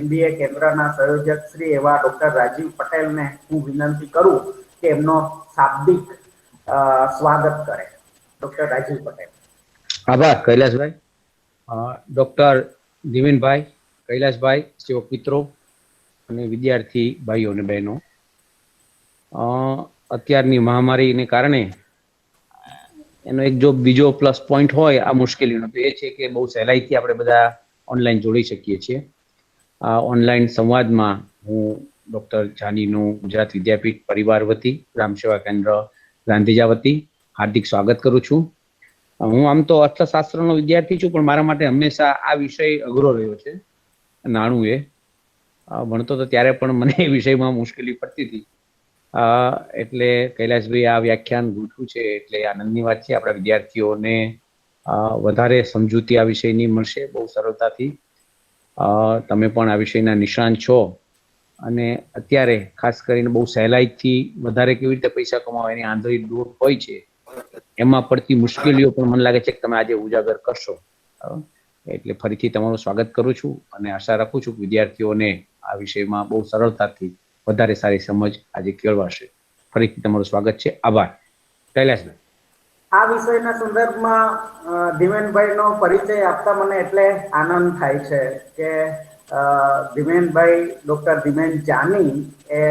MBA કેન્દ્રના સંયોજક શ્રી એવા ડોક્ટર રાજીવ પટેલને હું વિનંતી કરું કે એમનો શાબ્દિક સ્વાગત કરે. ડોક્ટર રાજીવ પટેલ. આભાર કૈલાસભાઈ. ડોક્ટર ધીમેનભાઈ, કૈલાસભાઈ, સેવક મિત્રો અને વિદ્યાર્થી ભાઈઓ અને બહેનો, અત્યારની મહામારીને કારણે એનો એક જો બીજો પ્લસ પોઈન્ટ હોય આ મુશ્કેલીનો તો એ છે કે બહુ સહેલાઈથી આપણે બધા ઓનલાઈન જોડી શકીએ છીએ. આ ઓનલાઈન સંવાદમાં હું ડૉક્ટર જાનીનું ગુજરાત વિદ્યાપીઠ પરિવાર વતી ગ્રામ સેવા કેન્દ્ર ગાંધીજા વતી હાર્દિક સ્વાગત કરું છું. હું આમ તો અર્થશાસ્ત્રનો વિદ્યાર્થી છું, પણ મારા માટે હંમેશા આ વિષય અઘરો રહ્યો છે. નાણું એ ભણતો તો ત્યારે પણ મને એ વિષયમાં મુશ્કેલી પડતી હતી. એટલે કૈલાસભાઈ આ વ્યાખ્યાન ગોઠવું છે એટલે આનંદની વાત છે. આપણા વિદ્યાર્થીઓને વધારે સમજૂતી આ વિષયની મળશે બહુ સરળતાથી. તમે પણ આ વિષયના નિષ્ણાંત છો અને અત્યારે ખાસ કરીને બહુ સહેલાઈથી વધારે કેવી રીતે પૈસા કમાવા એની આંધળી દોડ હોય છે, એમાં પડતી મુશ્કેલીઓ પણ મને લાગે છે કે તમે આજે ઉજાગર કરશો. એટલે ફરીથી તમારું સ્વાગત કરું છું અને આશા રાખું છું કે વિદ્યાર્થીઓને આ વિષયમાં બહુ સરળતાથી વધારે સારી સમજ આજે કેળવાશે. ફરીથી તમારું સ્વાગત છે. આભાર. કૈલાસભાઈ. આ વિષયના સંદર્ભમાં ધીમેનભાઈનો પરિચય આપતા મને એટલે આનંદ થાય છે કે ધીમેનભાઈ ડોક્ટર ધીમેન જાની એ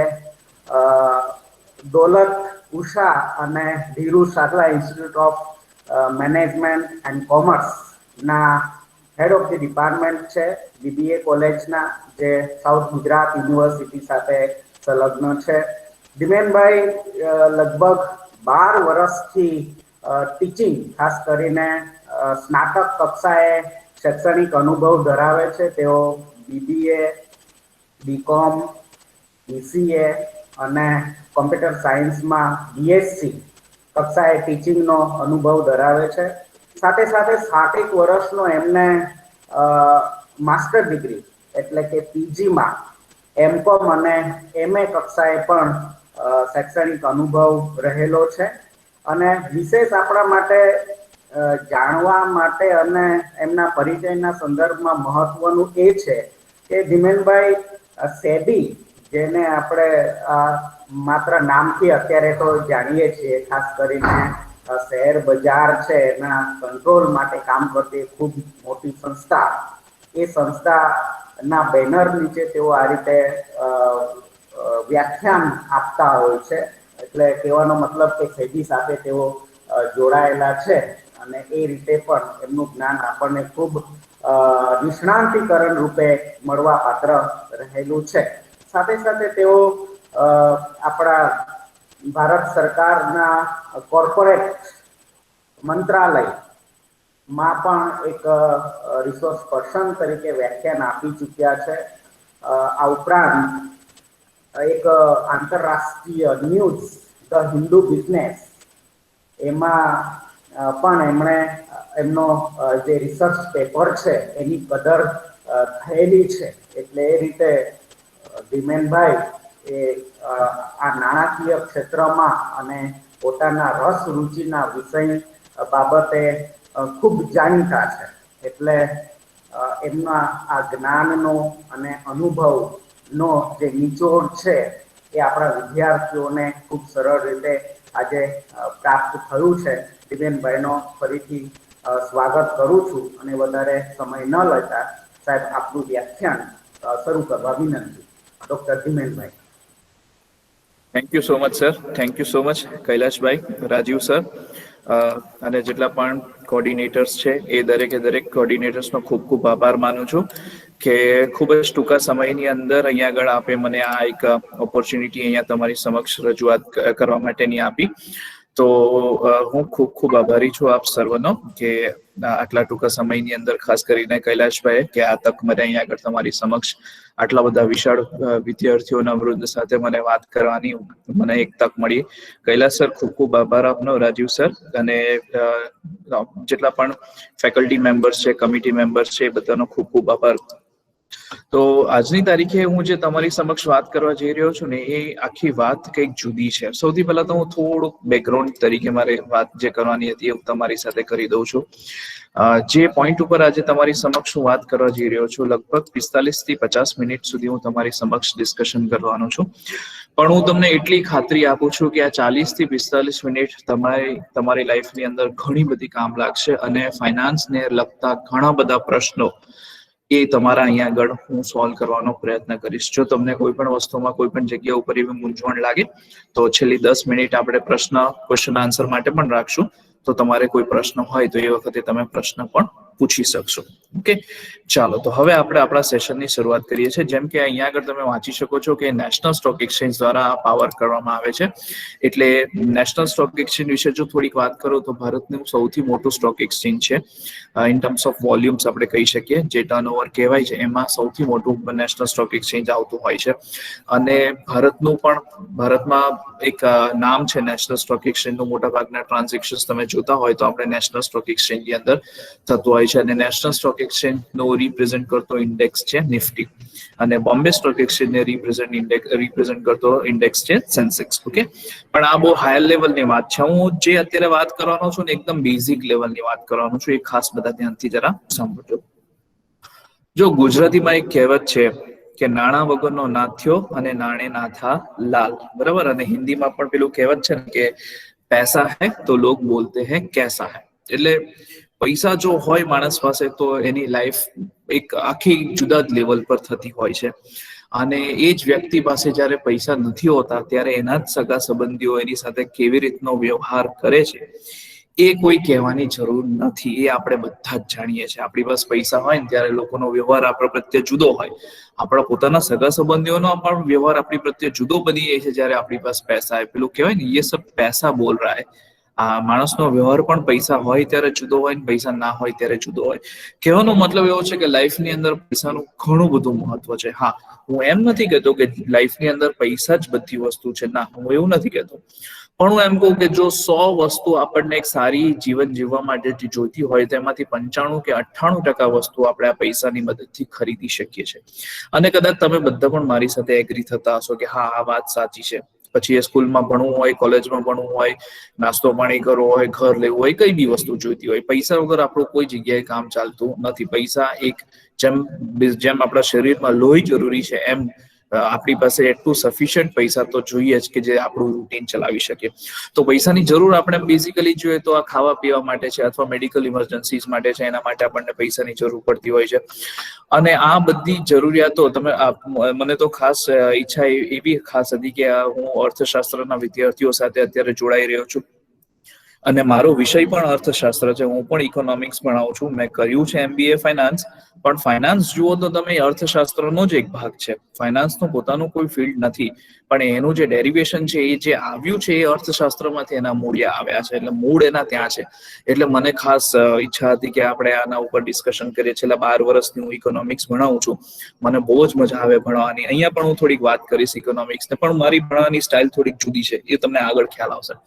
દોલત ઉષા અને Dhiru Sagla institute of management and કોમર્સના હેડ ઓફ ધી ડિપાર્ટમેન્ટ છે, BBA કોલેજના, જે સાઉથ ગુજરાત યુનિવર્સિટી સાથે સંલગ્ન છે. ધીમેનભાઈ લગભગ 12 વર્ષથી ટીચિંગ, ખાસ કરીને સ્નાતક કક્ષાએ શૈક્ષણિક અનુભવ ધરાવે છે. તેઓ BBA, BCom, BCA અને કોમ્પ્યુટર સાયન્સમાં BSc કક્ષાએ ટીચિંગનો અનુભવ ધરાવે છે. સાથે સાથે 60 વર્ષનો એમને માસ્ટર ડિગ્રી એટલે કે PGમાં MCom અને MA કક્ષાએ પણ શૈક્ષણિક અનુભવ રહેલો છે. અને વિશેષ આપણા માટે જાણવા માટે અને એમના પરિચયના સંદર્ભમાં મહત્વનું એ છે કે ધીમેનભાઈ સેબી, જેને આપણે માત્ર નામથી અત્યારે તો જાણીએ છીએ, ખાસ કરીને શેર બજાર છે એના કંટ્રોલ માટે કામ કરતી ખૂબ મોટી સંસ્થા, એ સંસ્થાના બેનર નીચે તેઓ આ રીતે વ્યાખ્યાન આપતા હોય છે. એટલે કહેવાનો મતલબ કે સેબી સાથે તેઓ જોડાયેલા છે અને એ રીતે પણ એમનું જ્ઞાન આપણને ખૂબ નિષ્ણાંતિકરણ રૂપે મળવા પાત્ર રહેલું છે. સાથે સાથે તેઓ આપણા ભારત સરકારના કોર્પોરેટ મંત્રાલયમાં પણ એક રિસોર્સ પર્સન તરીકે વ્યાખ્યાન આપી ચૂક્યા છે. આ ઉપરાંત એક આંતરરાષ્ટ્રીય ન્યૂઝ ધ હિન્દુ બિઝનેસ, એમાં પણ એમણે એમનો જે રિસર્ચ પેપર છે એની કદર થયેલી છે. એટલે એ રીતે ધીમેનભાઈ એ આ નાણાકીય ક્ષેત્રમાં અને પોતાના રસ રુચિના વિષય બાબતે ખૂબ જાણીતા છે. એટલે એમના આ જ્ઞાનનો અને અનુભવનો જે નિચોડ છે એ આપણા વિદ્યાર્થીઓને ખૂબ સરળ રીતે આજે પ્રાપ્ત થયું છે. ધીમેનભાઈનો ફરીથી સ્વાગત કરું છું અને વધારે સમય ન લેતા સાહેબ આપનું વ્યાખ્યાન શરૂ કરવા વિનંતી. Doctor Dhimenbhai. Thank you so much sir. Thank you so much Kailashbhai, Rajiv sir અને જેટલા પણ કોર્ડિનેટર્સ છે એ દરેક કોર્ડિનેટર્સનો ખૂબ ખૂબ આભાર માનું છું કે ખૂબ જ ટૂંકા સમયની અંદર અહીંયા આગળ આપે મને આ એક ઓપોર્ચ્યુનિટી અહીંયા તમારી સમક્ષ રજૂઆત કરવા માટેની આપી. તો હું ખૂબ ખૂબ આભારી છું આપ સર્વનો કે આટલા ટૂંકા સમયની અંદર ખાસ કરીને કૈલાશભાઈ કે આ તક મને અહીંયા આગળ તમારી સમક્ષ આટલા બધા વિશાળ વિદ્યાર્થીઓના વૃંદ સાથે મને વાત કરવાની મને એક તક મળી. કૈલાશ સર ખૂબ ખૂબ આભાર આપનો, રાજીવ સર અને જેટલા પણ ફેકલ્ટી મેમ્બર્સ છે, કમિટી મેમ્બર્સ છે, એ બધાનો ખૂબ ખૂબ આભાર. તો આજની તારીખે હું જે તમારી સમક્ષ વાત કરવા જઈ રહ્યો છું ને એ આખી વાત કંઈક જુદી છે. સૌથી પહેલા તો હું થોડુંક બેકગ્રાઉન્ડ તરીકે મારે વાત જે કરવાની હતી એ તમારી સાથે કરી દઉં છું. જે પોઈન્ટ ઉપર આજે તમારી સમક્ષ હું વાત કરવા જઈ રહ્યો છું, લગભગ 45 થી 50 મિનિટ સુધી હું તમારી સમક્ષ ડિસ્કશન કરવાનો છું. પણ હું તમને એટલી ખાતરી આપું છું કે આ 40 થી 45 મિનિટ તમારી લાઈફની અંદર ઘણી બધી કામ લાગશે અને ફાઇનાન્સને લગતા ઘણા બધા પ્રશ્નો એ તમારા અહીંયા આગળ હું સોલ્વ કરવાનો પ્રયત્ન કરીશ. જો તમને કોઈ પણ વસ્તુમાં કોઈ પણ જગ્યા ઉપર એવી મૂંઝવણ લાગે તો છેલ્લી 10 મિનિટ આપણે ક્વેશ્ચન આન્સર માટે પણ રાખશું. તો તમારે કોઈ પ્રશ્ન હોય તો એ વખતે તમે પ્રશ્ન પણ પૂછી શકશો. ઓકે, ચાલો તો હવે આપણે આપણા સેશનની શરૂઆત કરીએ છીએ. જેમ કે અહીંયા આગળ તમે વાંચી શકો છો કે નેશનલ સ્ટોક એક્સચેન્જ દ્વારા આ પાવર કરવામાં આવે છે. એટલે નેશનલ સ્ટોક એક્સચેન્જ વિશે જો થોડીક વાત કરું તો ભારતનું સૌથી મોટું સ્ટોક એક્સચેન્જ છે. ઇન ટર્મ્સ ઓફ વોલ્યુમ્સ આપણે કહી શકીએ, જે ટર્નઓવર કહેવાય છે એમાં સૌથી મોટું નેશનલ સ્ટોક એક્સચેન્જ આવતું હોય છે. અને ભારતમાં એક નામ છે નેશનલ સ્ટોક એક્સચેન્જનું. મોટા ભાગના ટ્રાન્ઝેક્શન્સ તમે જોતા હોય તો આપણે નેશનલ સ્ટોક એક્સચેન્જની અંદર થતું હોય છે. અને નેશનલ સ્ટોક એક્સચેન્જનો રિપ્રેઝન્ટ કરતો ઇન્ડેક્સ છે નિફ્ટી, અને બોમ્બે સ્ટોક એક્સચેન્જને રિપ્રેઝન્ટ કરતો ઇન્ડેક્સ છે સેન્સેક્સ. ઓકે, પણ આ બહુ હાયર લેવલની વાત છે. હું જે અત્યારે વાત કરવાનો છું ને એકદમ બેઝિક લેવલની વાત કરવાનો છું. એ ખાસ બધા ધ્યાનથી જરા સાંભળજો. જો ગુજરાતીમાં એક કહેવત છે કે નાણાં વગરનો નાથ્યો અને નાણે નાથા લાલ, બરાબર. અને હિન્દીમાં પણ પેલું કહેવત છે ને કે પૈસા હૈ તો લોગ બોલતે હૈ कैसा है. એટલે પૈસા જો હોય માણસ પાસે તો એની લાઈફ એક આખી જુદા જ લેવલ પર થતી હોય છે. અને એ જ વ્યક્તિ પાસે જ્યારે પૈસા નથી હોતા ત્યારે એના જ સગા સંબંધીઓ એની સાથે કેવી રીતનો વ્યવહાર કરે છે એ કોઈ કહેવાની જરૂર નથી. એ આપણે બધા જ જાણીએ છીએ. આપણી પાસે પૈસા હોય ને ત્યારે લોકોનો વ્યવહાર આપણા પ્રત્યે જુદો હોય. આપણા પોતાના સગા સંબંધીઓનો પણ વ્યવહાર આપણી પ્રત્યે જુદો બની જાય છે જ્યારે આપણી પાસે પૈસા હોય. પેલું કહેવાય ને, ये सब पैसा बोल रहा है. આ માણસનો વ્યવહાર પણ પૈસા હોય ત્યારે જુદો હોય ને પૈસા ના હોય ત્યારે જુદો હોય. કહેવાનો મતલબ એવો છે કે લાઈફની અંદર પૈસાનું ઘણું બધું મહત્વ છે. હા, હું એમ નથી કહેતો કે લાઈફની અંદર પૈસા જ બધી વસ્તુ છે, ના, હું એવું નથી કહેતો. પણ હું એમ કહું કે જો 100 વસ્તુ આપણને એક સારી જીવન જીવવા માટે જોઈતી હોય તેમાંથી 95 કે 98% વસ્તુ આપણે આ પૈસાની મદદથી ખરીદી શકીએ છીએ. અને કદાચ તમે બધા પણ મારી સાથે એગ્રી થતા હશો કે હા, આ વાત સાચી છે. પછી એ સ્કૂલમાં ભણવું હોય, કોલેજમાં ભણવું હોય, નાસ્તો પાણી કરવો હોય, ઘર લેવું હોય, કઈ બી વસ્તુ જોઈતી હોય, પૈસા વગર આપણું કોઈ જગ્યાએ કામ ચાલતું નથી. પૈસા એક જેમ આપણા શરીરમાં લોહી જરૂરી છે એમ આપણી પાસે એટલું સફિશિયન્ટ પૈસા તો જોઈએ જ કે જે આપણું રૂટીન ચલાવી શકે. તો પૈસાની જરૂર આપણે બેઝિકલી જોઈએ તો આ ખાવા પીવા માટે છે અથવા મેડિકલ ઇમરજન્સીઝ માટે છે. એના માટે આપણને પૈસાની જરૂર પડતી હોય છે. અને આ બધી જરૂરિયાતો મને તો ખાસ ઈચ્છા એવી ખાસ હતી કે હું અર્થશાસ્ત્રના વિદ્યાર્થીઓ સાથે અત્યારે જોડાઈ રહ્યો છું. અને મારો વિષય પણ અર્થશાસ્ત્ર છે. હું પણ ઇકોનોમિક્સ ભણાવું છું. મેં કર્યું છે MBA ફાઇનાન્સ. પણ ફાઇનાન્સ જુઓ તો તમે અર્થશાસ્ત્રનો જ એક ભાગ છે. ફાઇનાન્સનું પોતાનું કોઈ ફિલ્ડ નથી, પણ એનું જે ડેરિવેશન છે એ જે આવ્યું છે એ અર્થશાસ્ત્રમાંથી એના મૂળિયા આવ્યા છે. એટલે મૂળ એના ત્યાં છે. એટલે મને ખાસ ઈચ્છા હતી કે આપણે આના ઉપર ડિસ્કશન કરીએ. છેલ્લા 12 વર્ષથી હું ઇકોનોમિક્સ ભણાવું છું. મને બહુ જ મજા આવે ભણવાની. અહીંયા પણ હું થોડીક વાત કરીશ ઇકોનોમિક્સને, પણ મારી ભણવાની સ્ટાઇલ થોડીક જુદી છે. એ તમને આગળ ખ્યાલ આવશે.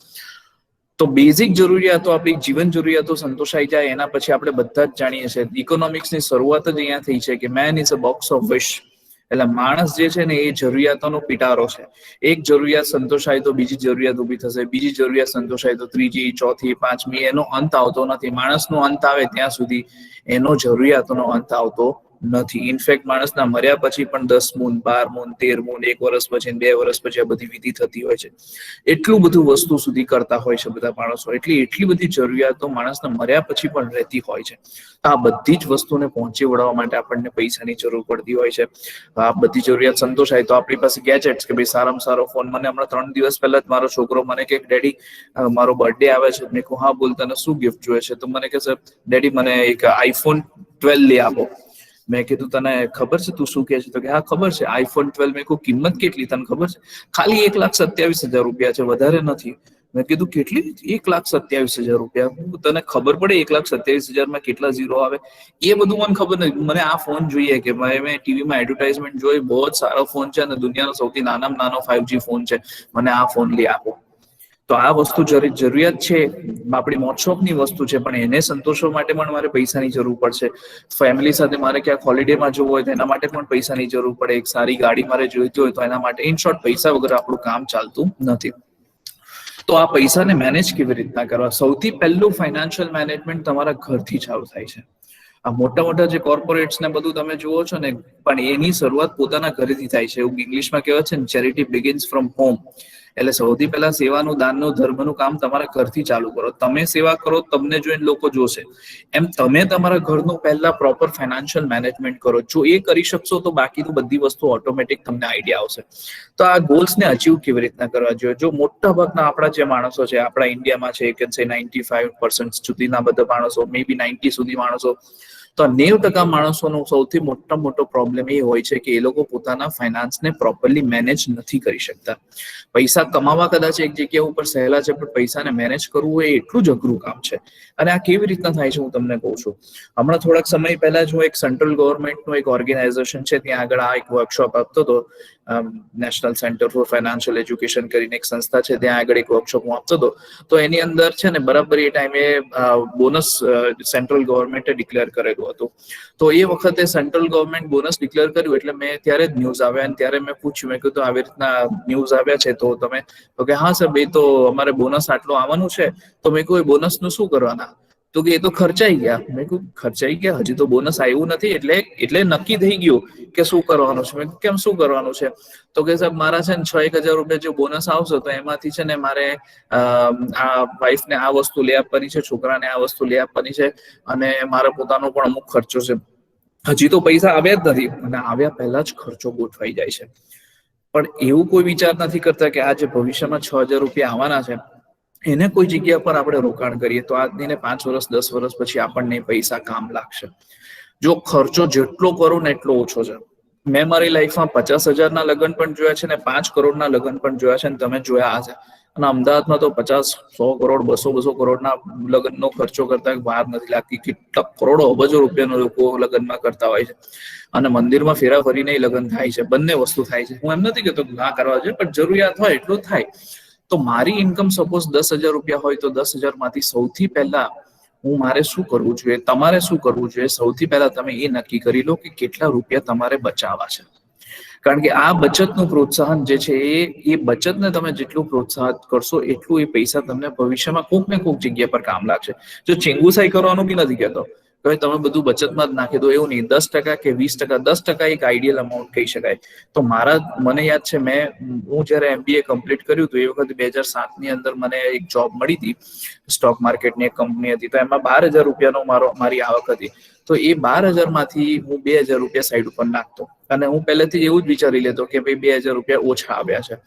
તો બેઝિક જરૂરિયાતો, આપણી જીવન જરૂરિયાતો સંતોષાઈ જાય એના પછી આપણે બધા જ જાણીએ છીએ ઇકોનોમિક્સની શરૂઆત જ અહીંયા થઈ છે કે man is a box of wish. એટલે માણસ જે છે ને એ જરૂરિયાતોનો પિટારો છે. એક જરૂરિયાત સંતોષાય તો બીજી જરૂરિયાત ઊભી થશે, બીજી જરૂરિયાત સંતોષાય તો ત્રીજી, ચોથી, પાંચમી. એનો અંત આવતો નથી. માણસનો અંત આવે ત્યાં સુધી એનો જરૂરિયાતોનો અંત આવતો નથી. ઇનફેક્ટ માણસના મર્યા પછી પણ 10 મૂન, 12 મૂન, 13 મૂન, 1 વર્ષ પછી, 2 વર્ષ પછી આ બધી વિધિ થતી હોય છે. એટલું બધું વસ્તુ સુધી કરતા હોય છે બધા માણસો. એટલી બધી જરૂરિયાતો માણસના મર્યા પછી પણ રહેતી હોય છે. આ બધી જ વસ્તુને પહોંચી વળવા માટે આપણને પૈસાની જરૂર પડતી હોય છે. આ બધી જરૂરિયાત સંતોષાય તો આપણી પાસે ગેજેટ્સ, કે ભાઈ સારામાં સારો ફોન. મને હમણાં 3 દિવસ પહેલા જ મારો છોકરો મને કે ડેડી મારો બર્થડે આવે છે. મેં કહું હા બોલ, તને શું ગિફ્ટ જોઈએ છે? તો મને કહે છે ડેડી મને એક iPhone 12 લઈ આપો. મેં કીધું તને ખબર છે તું શું કહે છે? તો કે હા ખબર છે. iPhone 12. મેં કહું કિંમત કેટલી તને ખબર છે? ખાલી 1,27,000 રૂપિયા છે, વધારે નથી. મેં કીધું કેટલી? 1,27,000 રૂપિયા. તને ખબર પડે 1,27,000 માં કેટલા ઝીરો આવે? એ બધું મને ખબર નથી. મને આ ફોન જોઈએ કે મેં ટીવીમાં એડવર્ટાઇઝમેન્ટ જોઈ, બહુ જ સારો ફોન છે અને દુનિયાનો સૌથી નાનામાં નાનો 5G ફોન છે. મને આ ફોન લઈ આપો. તો આ વસ્તુ જરૂરિયાત છે, આપણી મોજશોખની વસ્તુ છે, પણ એને સંતોષવા માટે પણ મારે પૈસાની જરૂર પડશે. ફેમિલી સાથે મારે ક્યાંક હોલિડેમાં જવું હોય તો એના માટે પણ પૈસાની જરૂર પડે. એક સારી ગાડી મારે જોઈતી હોય તો એના માટે, ઇન શોર્ટ, પૈસા વગર આપણું કામ ચાલતું નથી. તો આ પૈસાને મેનેજ કેવી રીતના કરવા? સૌથી પહેલું ફાઇનાન્શિયલ મેનેજમેન્ટ તમારા ઘરથી ચાલુ થાય છે. આ મોટા મોટા જે કોર્પોરેટ્સ ને બધું તમે જુઓ છો ને, પણ એની શરૂઆત પોતાના ઘરેથી થાય છે. એવું ઇંગ્લિશમાં કહેવાય છે ને, ચેરિટી બિગિન્સ ફ્રોમ હોમ. એટલે સૌથી પહેલા સેવાનું, દાનનું, ધર્મનું કામ તમારા ઘરથી ચાલુ કરો. તમે સેવા કરો, તમને જોઈને લોકો જોશે. એમ તમે તમારા ઘરનું પહેલા પ્રોપર ફાઇનાન્શિયલ મેનેજમેન્ટ કરો. જો એ કરી શકશો તો બાકીનું બધી વસ્તુ ઓટોમેટિક તમને આઈડિયા આવશે. તો આ ગોલ્સને અચીવ કેવી રીતના કરવા જોઈએ? જો મોટા ભાગના આપણા જે માણસો છે, આપણા ઇન્ડિયામાં છે, કે 95% સુધીના બધા માણસો, મે બી 90 સુધી માણસો, તો 90% માણસોનો સૌથી મોટો પ્રોબ્લેમ એ હોય છે કે એ લોકો પોતાના ફાઇનાન્સને પ્રોપરલી મેનેજ નથી કરી શકતા. પૈસા કમાવા કદાચ એક જગ્યા ઉપર સહેલા છે, પણ પૈસાને મેનેજ કરવું એ એટલું જ અઘરું કામ છે. અને આ કેવી રીતના થાય છે હું તમને કહું છું. હમણાં થોડાક સમય પહેલા જ હું એક સેન્ટ્રલ ગવર્મેન્ટનું એક ઓર્ગેનાઇઝેશન છે ત્યાં આગળ આ એક વર્કશોપ આપતો હતો. National centre for financial education કરીને એક સંસ્થા છે, ત્યાં આગળ એક વર્કશોપ હું આપતો હતો. તો એની અંદર છે ને, બરાબર એ ટાઈમે બોનસ સેન્ટ્રલ ગવર્મેન્ટે ડિક્લેર કરેલું હતું. તો એ વખતે સેન્ટ્રલ ગવર્મેન્ટ બોનસ ડિક્લેર કર્યું એટલે મેં ત્યારે જ ન્યૂઝ આવ્યા, અને ત્યારે મેં પૂછ્યું, મેં કીધું આવી રીતના ન્યૂઝ આવ્યા છે તો તમે, તો કે હા સાહેબ, એ તો અમારે બોનસ આટલું આવવાનું છે. તો મેં કહ્યું, બોનસ નું શું કરવાના? તો કે એ તો ખર્ચાઈ ગયા. મેં કહ્યું, ખર્ચાઈ ગયા? હજી તો બોનસ આવ્યું નથી. એટલે નક્કી થઈ ગયું કે શું કરવાનું છે. મેં કેમ શું કરવાનું છે? તો કે સાહેબ, મારા છે ને 6,000 રૂપિયા જો બોનસ આવશે તો એમાંથી છે ને મારે આ વાઈફને આ વસ્તુ લઈ આપવાની છે, છોકરાને આ વસ્તુ લઈ આપવાની છે, અને મારો પોતાનો પણ અમુક ખર્ચો છે. હજી તો પૈસા આવ્યા જ નથી, અને આવ્યા પહેલા જ ખર્ચો ગોઠવાઈ જાય છે. પણ એવું કોઈ વિચાર નથી કરતા કે આ જે ભવિષ્યમાં 6,000 રૂપિયા આવવાના છે, એને કોઈ જગ્યા પર આપણે રોકાણ કરીએ તો આજને 5 વર્ષ 10 વર્ષ પછી આપણને પૈસા કામ લાગશે. જો ખર્ચો જેટલો કરો ને એટલો ઓછો છે. મેં મારી લાઈફમાં 50,000 ના લગ્ન પણ જોયા છે ને 5 કરોડના લગ્ન પણ જોયા છે, ને તમે જોયા હશે. અને અમદાવાદમાં તો 50, 100 કરોડ, 200 કરોડના લગ્નનો ખર્ચો કરતા વાર નથી લાગતી. કેટલા કરોડો અબજો રૂપિયાનો લોકો લગ્નમાં કરતા હોય છે. અને મંદિરમાં ફેરા ફરીને લગ્ન થાય છે. બંને વસ્તુ થાય છે. હું એમ નથી કહેતો ના કરવા જોઈએ, પણ જરૂરિયાત હોય એટલું થાય. તો મારી ઇન્કમ સપોઝ 10,000 રૂપિયા હોય તો 10,000 માંથી સૌથી પહેલા મારે શું કરવું જોઈએ, તમારે શું કરવું જોઈએ? સૌથી પહેલા તમે એ નક્કી કરી લો કે કેટલા રૂપિયા તમારે બચાવવા છે. કારણ કે આ બચતનું પ્રોત્સાહન જે છે, એ બચતને તમે જેટલું પ્રોત્સાહિત કરશો એટલું એ પૈસા તમને ભવિષ્યમાં કોઈક ને કોઈક જગ્યા પર કામ લાગશે. જો ચેંગુસાઈ કરવાનું બી નથી કહેતો, તમે બધું બચતમાં જ નાખી દો એવું નહીં. 10% કે 20%, 10% એક આઈડિયલ અમાઉન્ટ કહી શકાય. તો મને યાદ છે, હું જયારે MBA કમ્પ્લીટ કર્યું હતું એ વખતે 2007 ની અંદર મને એક જોબ મળી હતી. સ્ટોક માર્કેટની એક કંપની હતી, તો એમાં 12,000 રૂપિયાનો મારી આવક હતી. તો એ 12,000 માંથી હું 2,000 રૂપિયા સાઈડ ઉપર નાખતો, અને હું પહેલેથી એવું જ વિચારી લેતો કે ભાઈ 2,000 રૂપિયા ઓછા આવ્યા છે,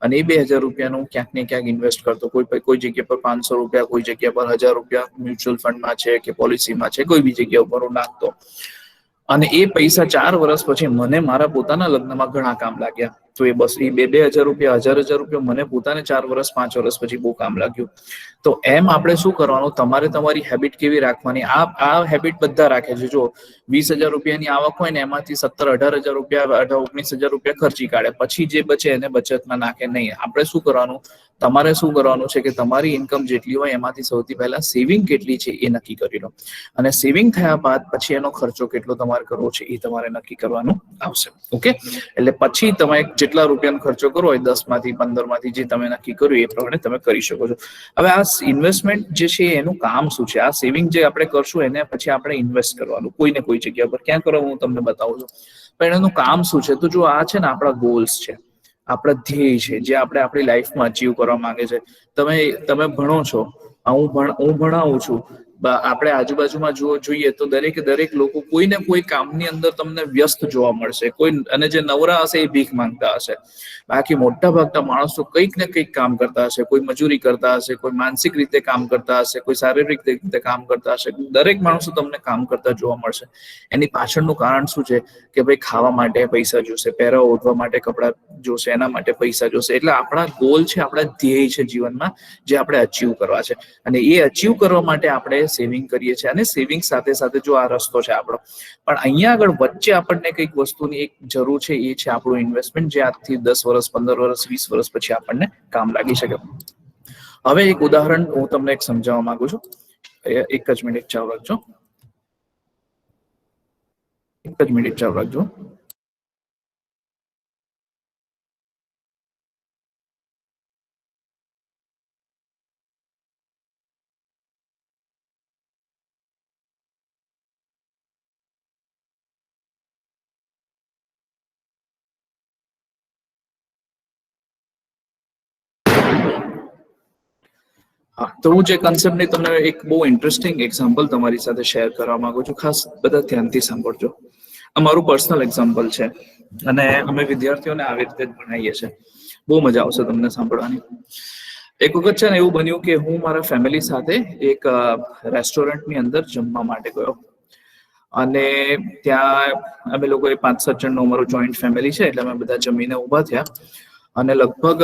અને એ 2,000 રૂપિયાનું ક્યાંક ને ક્યાંક ઇન્વેસ્ટ કરતો. કોઈ જગ્યા પર 500 રૂપિયા, કોઈ જગ્યા પર 1,000 રૂપિયા મ્યુચ્યુઅલ ફંડમાં છે કે પોલિસીમાં છે, કોઈ બી જગ્યા ઉપર હું નાખતો. અને એ પૈસા 4 વર્ષ પછી મને મારા પોતાના લગ્નમાં ઘણા કામ લાગ્યા. તો એ બસ એ 2,000 રૂપિયા, 1,000 રૂપિયા મને પોતાને 4 વર્ષ 5 વર્ષ પછી બહુ કામ લાગ્યું. તો એમ આપણે શું કરવાનું, તમારે તમારી હેબિટ કેવી રાખવાની? આ હેબિટ બધા રાખે છે. જો 20,000 રૂપિયાની આવક હોય ને એમાંથી 17,000-18,000 રૂપિયા, 19,000 રૂપિયા ખર્ચી કાઢે, પછી જે બચે એને બચતમાં નાખે નહીં. આપણે શું કરવાનું, તમારે શું કરવાનું છે કે તમારી ઇન્કમ જેટલી હોય એમાંથી સૌથી પહેલા સેવિંગ કેટલી છે એ નક્કી કરી લો. અને સેવિંગ થયા બાદ પછી એનો ખર્ચો કેટલો તમારે કરવો છે એ તમારે નક્કી કરવાનું આવશે. ઓકે, એટલે પછી તમે જેટલા રૂપિયાનો ખર્ચો કરવો હોય, 10 માંથી 15 માંથી જે તમે નક્કી કર્યું એ પ્રમાણે તમે કરી શકો છો. હવે આ ઇન્વેસ્ટમેન્ટ જે છે એનું કામ શું છે? આ સેવિંગ જે આપણે કરશું એને પછી આપણે ઇન્વેસ્ટ કરવાનું કોઈ ને કોઈ જગ્યા પર. ક્યાં કરવું હું તમને બતાવું છું, પણ એનું કામ શું છે? તો જો આ છે ને આપણા ગોલ્સ છે, આપણા ધ્યેય છે, જે આપણે આપણી લાઈફમાં અચીવ કરવા માંગે છે. તમે ભણો છો, હું ભણાવું છું, આપણે આજુબાજુમાં જોઈએ તો દરેક લોકો કોઈ ને કોઈ કામની અંદર તમને વ્યસ્ત જોવા મળશે. અને જે નવરા હશે એ ભીખ માંગતા હશે. બાકી મોટા ભાગના માણસો કંઈક ને કંઈક કામ કરતા હશે. કોઈ મજૂરી કરતા હશે, કોઈ માનસિક રીતે કામ કરતા હશે, કોઈ શારીરિક રીતે કામ કરતા હશે. દરેક માણસો તમને કામ કરતા જોવા મળશે. એની પાછળનું કારણ શું છે કે ભાઈ ખાવા માટે પૈસા જોશે, પહેરવા ઓઢવા માટે કપડાં જોશે, એના માટે પૈસા જોશે. એટલે આપણા ગોલ છે, આપણા ધ્યેય છે જીવનમાં, જે આપણે અચીવ કરવા છે. અને એ અચીવ કરવા માટે આપણે સેવિંગ કરીએ છીએ. અને સેવિંગ સાથે સાથે જો આ રસ્તો છે આપણો, પણ અહીંયા આગળ વચ્ચે આપણને કંઈક વસ્તુની એક જરૂર છે, એ છે આપણું ઇન્વેસ્ટમેન્ટ, જે આજથી 10 વર્ષ, 15 વર્ષ, 20 વર્ષ પછી આપણને કામ લાગી શકે. હવે એક ઉદાહરણ હું તમને એક સમજાવવા માંગુ છું. એક જ મિનિટ ચાલુ રાખજો. હા, તો હું જે કન્સેપ્ટની તમને એક બહુ ઇન્ટરેસ્ટિંગ એક્ઝામ્પલ તમારી સાથે શેર કરવા માંગુ છું. ખાસ બધા ધ્યાનથી સાંભળજો. આ મારું પર્સનલ એક્ઝામ્પલ છે અને અમે વિદ્યાર્થીઓને આવી રીતે જ ભણાવીએ છીએ. બહુ મજા આવશે તમને સાંભળવાની. એક વખત છે ને એવું બન્યું કે હું મારા ફેમિલી સાથે એક રેસ્ટોરન્ટની અંદર જમવા માટે ગયો અને ત્યાં અમે લોકો 5-7 જણનું અમારું જોઈન્ટ ફેમિલી છે એટલે અમે બધા જમીને ઊભા થયા અને લગભગ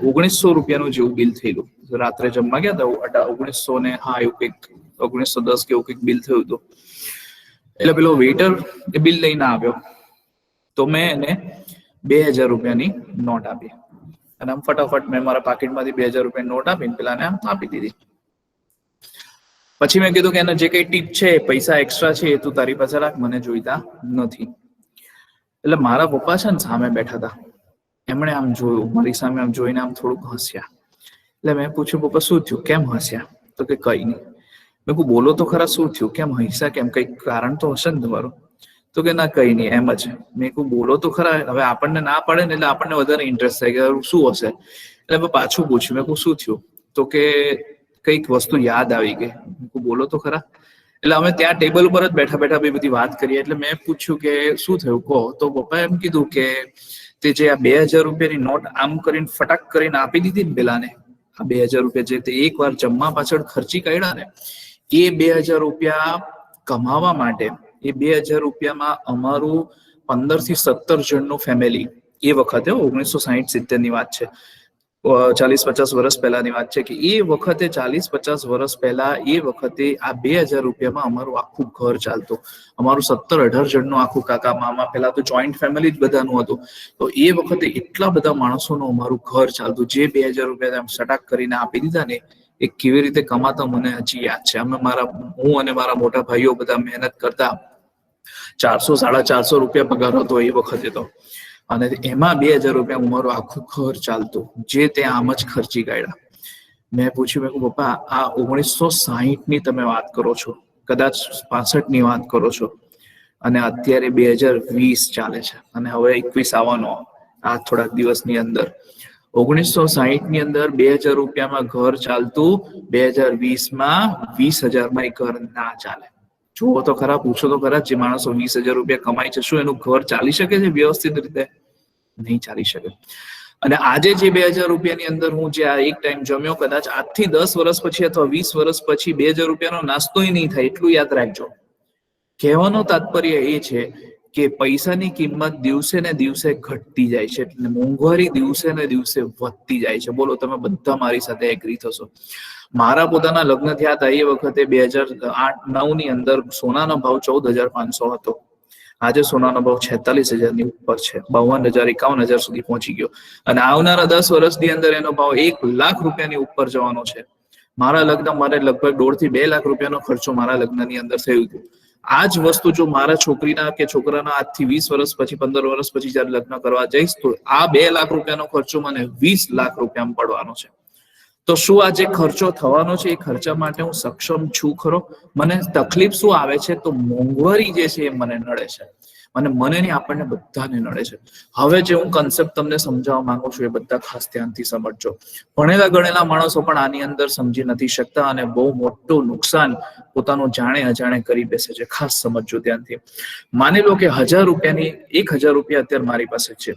1900 રૂપિયાનું જેવું બિલ થયેલું. રાત્રે જમવા ગયા હતા 1900 ને હા એવું કંઈક 1910 કે એવું કંઈક બિલ થયું હતું. એટલે પેલો વેઇટર એ બિલ લઈને આવ્યો તો મેં એને 2000 રૂપિયાની નોટ આપી અને આમ ફટાફટ મેં મારા પાકીટમાંથી 2000 રૂપિયાની નોટ આપીને પેલાને આમ આપી દીધી. પછી મેં કીધું કે એના જે કઈ ટીપ છે પૈસા એક્સ્ટ્રા છે એ તું તારી પાસે રાખ, મને જોઈતા નથી. એટલે મારા પપ્પા છે ને સામે બેઠા હતા, એમણે આમ જોયું, મારી સામે આમ જોઈને આમ થોડુંક હસ્યા. એટલે મેં પૂછ્યું પપ્પા શું થયું, કેમ હસ્યા? તો કે કઈ નહીં. મેં કહું બોલો તો ખરા શું થયું, કેમ હસ્યા, કેમ કઈક કારણ તો હશે ને તમારું? તો કે ના કઈ નહીં એમ જ. મેં કહું બોલો તો ખરા. હવે આપણને ના પાડે ને એટલે આપણને વધારે ઇન્ટરેસ્ટ થાય કે શું હશે. એટલે મેં પાછું પૂછ્યું, મેં કહું શું થયું? તો કે કઈક વસ્તુ યાદ આવી ગઈ. મેં કહું બોલો તો ખરા. એટલે અમે ત્યાં ટેબલ ઉપર જ બેઠા બેઠા બધી વાત કરીએ. એટલે મેં પૂછ્યું કે શું થયું કહો. તો પપ્પાએ એમ કીધું કે તે જે આ 2000 રૂપિયાની નોટ આમ કરીને ફટાક કરીને આપી દીધી ને પેલાને, આ 2000 રૂપિયા જે તે એક વાર જમવા પાછળ ખર્ચી કાઢ્યા ને, એ 2000 રૂપિયા કમાવા માટે એ 2000 રૂપિયામાં અમારું 15 થી 17 જણનું ફેમિલી, એ વખતે 1960-70 ની વાત છે, 40-50 વર્ષ પહેલાની વાત છે, કે એ વખતે 40-50 વર્ષ પહેલા એ વખતે આ 2000 રૂપિયામાં અમારું આખું ઘર ચાલતું. અમારું 17-18 જણનું આખું કાકા મામા, પેલા તો જોઈન્ટ ફેમિલી જ બધાનું હતું. તો એ વખતે એટલા બધા માણસોનું અમારું ઘર ચાલતું. જે 2000 રૂપિયા સટાક કરીને આપી દીધા ને, એ કેવી રીતે કમાતા મને હજી યાદ છે. હું અને મારા મોટા ભાઈઓ બધા મહેનત કરતા. 400-450 રૂપિયા પગાર હતો એ વખતે તો, અને એમાં 2000 રૂપિયા અમારું આખું ઘર ચાલતું, જે તે આમ જ ખર્ચી કાઢ્યા. મેં પૂછ્યું, મેં કહું પપ્પા આ 1960 ની તમે વાત કરો છો, કદાચ 65 ની વાત કરો છો, અને અત્યારે 2020 ચાલે છે અને હવે 21 આવવાનો આ થોડાક દિવસની અંદર. 1960 ની અંદર 2000 રૂપિયામાં ઘર ચાલતું, 2020માં 20,000 માં ઘર ના ચાલે. જુઓ તો ખરા, પૂછો તો ખરા, જે માણસો 20,000 રૂપિયા કમાય છે શું એનું ઘર ચાલી શકે છે વ્યવસ્થિત રીતે? નહીં ચાલી શકે. અને આજે જે 2000 રૂપિયાની અંદર હું જે આ એક ટાઈમ જમ્યો, કદાચ આજથી 10 વર્ષ પછી અથવા 20 વર્ષ પછી 2000 રૂપિયાનો નાસ્તોય નહીં થાય. એટલું યાદ રાખજો. કહેવાનો તાત્પર્ય એ છે કે પૈસાની કિંમત દિવસે ને દિવસે ઘટતી જાય છે, એટલે મોંઘવારી દિવસે ને દિવસે વધતી જાય છે. બોલો, તમે બધા મારી સાથે એગ્રી થશો. મારા પોતાના લગ્ન થયા હતા એ વખતે 2008-9 ની અંદર સોનાનો ભાવ 14,500 હતો. આજે સોનાનો ભાવ 46,000 ની ઉપર છે, 52,000-51,000 સુધી પહોંચી ગયો. અને આવનારા 10 વર્ષની અંદર એનો ભાવ 1 લાખ રૂપિયાની ઉપર જવાનો છે. મારા લગ્ન મારે લગભગ 1.5 થી 2 લાખ રૂપિયાનો ખર્ચો મારા લગ્નની અંદર થયું હતું. આ જ વસ્તુ જો મારા છોકરીના કે છોકરાના આજથી 20 વર્ષ પછી, 15 વર્ષ પછી જયારે લગ્ન કરવા જઈશ, તો આ 2 લાખ રૂપિયાનો ખર્ચો મને 20 લાખ રૂપિયામાં પડવાનો છે. તો શું આ જે ખર્ચો થવાનો છે એ ખર્ચા માટે હું સક્ષમ છું ખરો? મને તકલીફ શું આવે છે? તો મોંઘવારી જે છે એ મને નડે છે. મને નહીં, આપણને બધાને નડે છે. હવે જે હું કન્સેપ્ટ તમને સમજાવવા માંગુ છું એ બધા ખાસ ધ્યાનથી સમજજો. ભણેલા ગણેલા માણસો પણ આની અંદર સમજી નથી શકતા અને બહુ મોટું નુકસાન પોતાનું જાણે અજાણે કરી બેસે છે. ખાસ સમજજો ધ્યાનથી. માની લો કે 1000 રૂપિયાની 1000 રૂપિયા અત્યારે મારી પાસે છે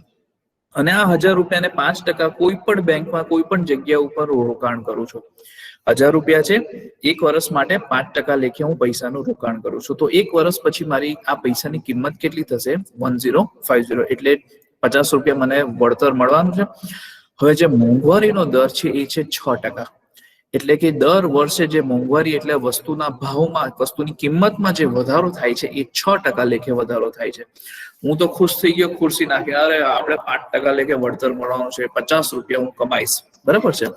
અને આ 1000 રૂપિયાને 5% કોઈ પણ બેંકમાં કોઈ પણ જગ્યા ઉપર રોકાણ કરું છું. 1000 રૂપિયા છે, 1 વર્ષ માટે 5% લેખે હું પૈસાનું રોકાણ કરું છું. તો 1 વર્ષ પછી મારી આ પૈસાની કિંમત કેટલી થશે? 1050, એટલે 50 રૂપિયા મને વળતર મળવાનું છે. હવે જે મોંઘવારીનો દર છે એ છે 6%. એટલે કે દર વર્ષે જે મોંઘવારી એટલે વસ્તુના ભાવમાં, વસ્તુની કિંમતમાં જે વધારો થાય છે એ 6% લેખે વધારો થાય છે. હું તો ખુશ થઈ ગયો, ખુરશી નાખી, અરે આપણે 5% લેખે વળતર મળવાનું છે, 50 રૂપિયા હું કમાઈશ, બરાબર છે.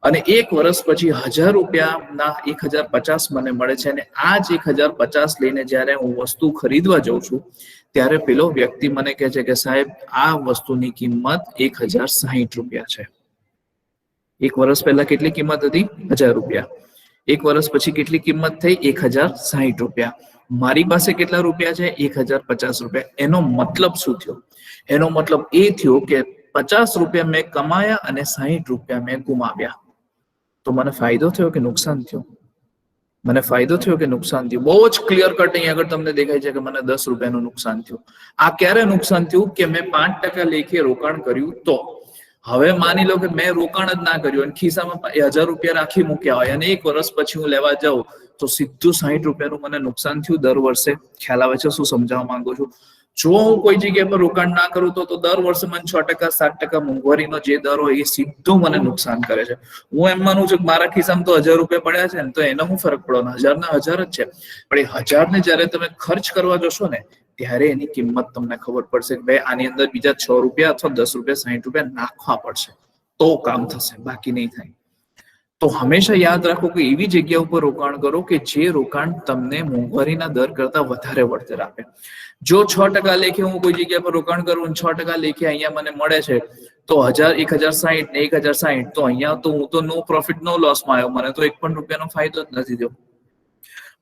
અને 1 વર્ષ પછી 1000 રૂપિયાના 1050 મને મળે છે, અને આ જ 1050 લઈને જ્યારે હું વસ્તુ ખરીદવા જાઉં છું ત્યારે પેલો વ્યક્તિ મને કહે છે કે સાહેબ આ વસ્તુની કિંમત 1060 રૂપિયા છે. 1 વર્ષ પહેલા કેટલી કિંમત હતી? 1000 રૂપિયા. 1 વર્ષ પછી કેટલી કિંમત થઈ? 1060 રૂપિયા. મારી પાસે કેટલા રૂપિયા છે? 1050 રૂપિયા. એનો મતલબ શું થયો? એનો મતલબ એ થયો કે 50 રૂપિયા મેં કમાયા અને 60 રૂપિયા મેં ગુમાવ્યા. તો મને ફાયદો થયો કે નુકસાન થયું? મને ફાયદો થયો કે નુકસાન થયું? બહુ જ ક્લિયર કટ અહીં આગળ તમને દેખાય છે કે મને 10 રૂપિયાનું નુકસાન થયું. આ ક્યારે નુકસાન થયું? કે મેં 5% લેખે રોકાણ કર્યું તો. હવે માની લો કે મેં રોકાણ જ ના કર્યું અને ખિસ્સામાં 1000 રૂપિયા રાખી મૂક્યા હોય અને 1 વર્ષ પછી હું લેવા જાઉં તો સીધું 60 રૂપિયાનું મને નુકસાન થયું દર વર્ષે. ખ્યાલ આવે છે શું સમજાવવા માંગુ છું? જો હું કોઈ જગ્યા પર રોકાણ ના કરું તો દર વર્ષે મને 6% 7% મોંઘવારીનો જે દર હોય એ સીધું મને નુકસાન કરે છે. હું એમ માનું છું કે મારા ખિસ્સામાં તો 1000 રૂપિયા પડ્યા છે ને તો એનો શું ફરક પડવાનો? 1000 ના 1000 જ છે. પણ એ 1000 ને જયારે તમે ખર્ચ કરવા જશો ને ત્યારે એની કિંમત તમને ખબર પડશે કે ભાઈ આની અંદર બીજા 6 રૂપિયા અથવા 10 રૂપિયા 60 રૂપિયા નાખવા પડશે તો કામ થશે, બાકી નહીં થાય. તો હંમેશા યાદ રાખો કે એવી જગ્યા ઉપર રોકાણ કરો કે જે રોકાણ તમને મોંઘવારીના દર કરતા વધારે વળતર આપે. જો 6% લેખે હું કોઈ જગ્યા પર રોકાણ કરું અને 6% લેખે અહીંયા મને મળે છે તો 1060 ને 1060 તો અહીંયા તો હું તો નો પ્રોફિટ નો લોસમાં આવ્યો. મને તો 1 પણ રૂપિયાનો ફાયદો જ નથી થયો.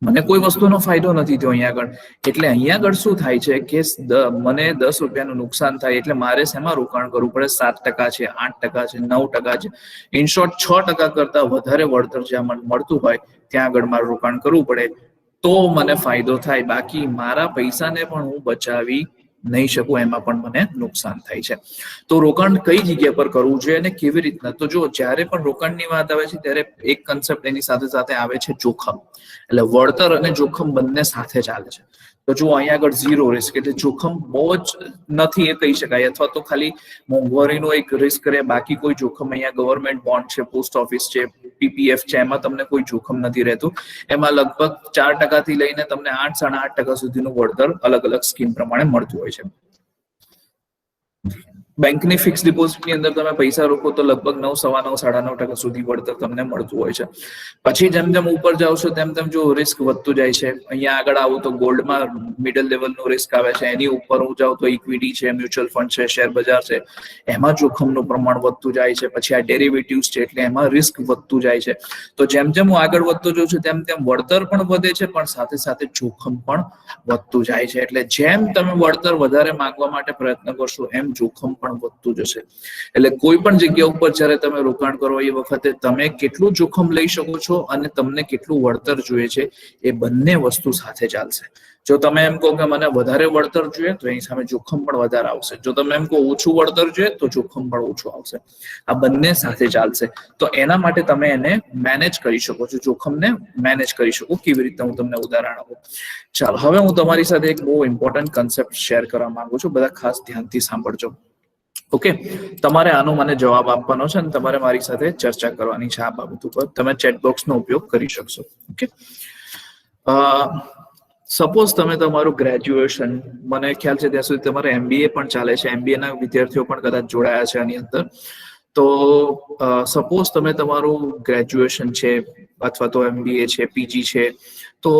મને કોઈ વસ્તુનો ફાયદો નથી થયો અહીંયા આગળ. એટલે અહીંયા આગળ શું થાય છે કે મને 10 રૂપિયાનું નુકસાન થાય એટલે મારે શેમાં રોકાણ કરવું પડે? 7% છે, 8% છે, 9% છે. ઇન શોર્ટ 6% કરતા વધારે વળતર જ્યાં મને મળતું હોય ત્યાં આગળ મારે રોકાણ કરવું પડે તો મને ફાયદો થાય. બાકી મારા પૈસાને પણ હું બચાવી નહીં શકું, એમાં પણ મને નુકસાન થાય છે. તો રોકાણ કઈ જગ્યા પર કરવું જોઈએ અને કેવી રીતના? તો જો જ્યારે પણ રોકાણની વાત આવે છે ત્યારે એક કન્સેપ્ટ એની સાથે સાથે આવે છે જોખમ. એટલે વળતર અને જોખમ બંને સાથે ચાલે છે. તો જો અહીંયા આગળ 0 રિસ્ક એટલે જોખમ બહુ જ નથી એ કહી શકાય, અથવા તો ખાલી મોંઘવારીનો એક રિસ્ક રહે, બાકી કોઈ જોખમ અહીંયા ગવર્મેન્ટ બોન્ડ છે, પોસ્ટ ઓફિસ છે, પીપીએફ છે, એમાં તમને કોઈ જોખમ નથી રહેતું. એમાં લગભગ 4% થી લઈને તમને 8-8.5% સુધીનું વળતર અલગ અલગ સ્કીમ પ્રમાણે મળતું હોય છે. બેંકની ફિક્સ ડિપોઝિટની અંદર તમે પૈસા રોકો તો લગભગ 9-9.5% સુધી વળતર તમને મળતું હોય છે. પછી જેમ જેમ ઉપર જાવ છો તેમ તેમ જો રિસ્ક વધતું જાય છે. અહીંયા આગળ આવું તો ગોલ્ડમાં મિડલ લેવલનું રિસ્ક આવે છે. એની ઉપર હું જાઉં તો ઇક્વિટી છે, મ્યુચ્યુઅલ ફંડ છે, શેર બજાર છે, એમાં જોખમનું પ્રમાણ વધતું જાય છે. પછી આ ડેરિવેટિવ્સ છે એટલે એમાં રિસ્ક વધતું જાય છે. તો જેમ જેમ હું આગળ વધતો જાઉં છું તેમ તેમ વળતર પણ વધે છે, પણ સાથે સાથે જોખમ પણ વધતું જાય છે. એટલે જેમ તમે વળતર વધારે માંગવા માટે પ્રયત્ન કરશો એમ જોખમ પણ વધતું જશે. એટલે કોઈ પણ જગ્યા ઉપર જ્યારે તમે રોકાણ કરો એ વખતે તમે કેટલું જોખમ લઈ શકો છો અને તમને કેટલું વળતર જોઈએ છે એ બંને વસ્તુ સાથે ચાલશે. જો તમે એમ કહો કે મને વધારે વળતર જોઈએ તો એની સામે જોખમ પણ વધારે આવશે. જો તમે એમ કહો ઓછું વળતર જોઈએ તો જોખમ પણ ઓછું આવશે. આ બંને સાથે ચાલશે. તો એના માટે તમે એને મેનેજ કરી શકો છો, જોખમને મેનેજ કરી શકો. કેવી રીતે હું તમને ઉદાહરણ આપું. ચાલો હવે હું તમારી સાથે એક બહુ ઇમ્પોર્ટન્ટ કન્સેપ્ટ શેર કરવા માંગુ છું. બધા ખાસ ધ્યાનથી સાંભળજો. ઓકે, તમારે આનો મને જવાબ આપવાનો છે અને તમારે મારી સાથે ચર્ચા કરવાની છે આ બાબત ઉપર. તમે ચેટ બોક્સનો ઉપયોગ કરી શકશો. ઓકે, સપોઝ તમે તમારું ગ્રેજ્યુએશન, મને ખ્યાલ છે ત્યાં સુધી તમારે MBA પણ ચાલે છે, MBA ના વિદ્યાર્થીઓ પણ કદાચ જોડાયા છે આની અંદર. તો સપોઝ તમે તમારું ગ્રેજ્યુએશન છે અથવા તો MBA છે, PG છે, તો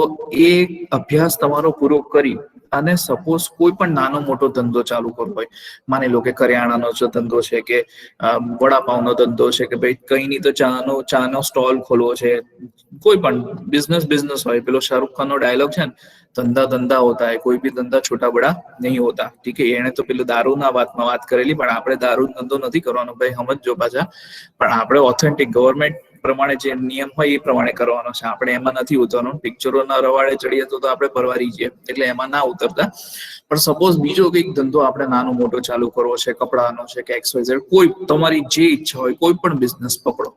એ અભ્યાસ તમારો પૂરો કરી અને સપોઝ કોઈ પણ નાનો મોટો ધંધો ચાલુ કરવો હોય, માની લો કે કરિયાણાનો ધંધો છે કે વડાપાવનો ધંધો છે કે ભાઈ કઈ નહીં તો ચાનો સ્ટોલ ખોલવો છે, કોઈ પણ બિઝનેસ હોય. પેલો શાહરુખ ખાનનો ડાયલોગ છે ને, ધંધા ધંધા હોતા હૈ, કોઈ ભી ધંધા છોટા બડા નહીં હોતા. ઠીક છે, એને તો પેલું દારૂના વાતમાં વાત કરેલી, પણ આપણે દારૂ ધંધો નથી કરવાનો ભાઈ, સમજજો પાછા. પણ આપણે ઓથેન્ટિક ગવર્મેન્ટ પ્રમાણે જે નિયમ હોય એ પ્રમાણે કરવાનો છે. આપણે એમાં નથી ઉતરવાનું. પિક્ચરોના રવાડે ચડીએ તો આપણે પરવારી જઈએ, એટલે એમાં ના ઉતરતા. પણ સપોઝ બીજો કંઈક ધંધો આપણે નાનો મોટો ચાલુ કરવો છે, કપડાનો છે કે XYZ, કોઈ તમારી જે ઈચ્છા હોય, કોઈ પણ બિઝનેસ પકડો.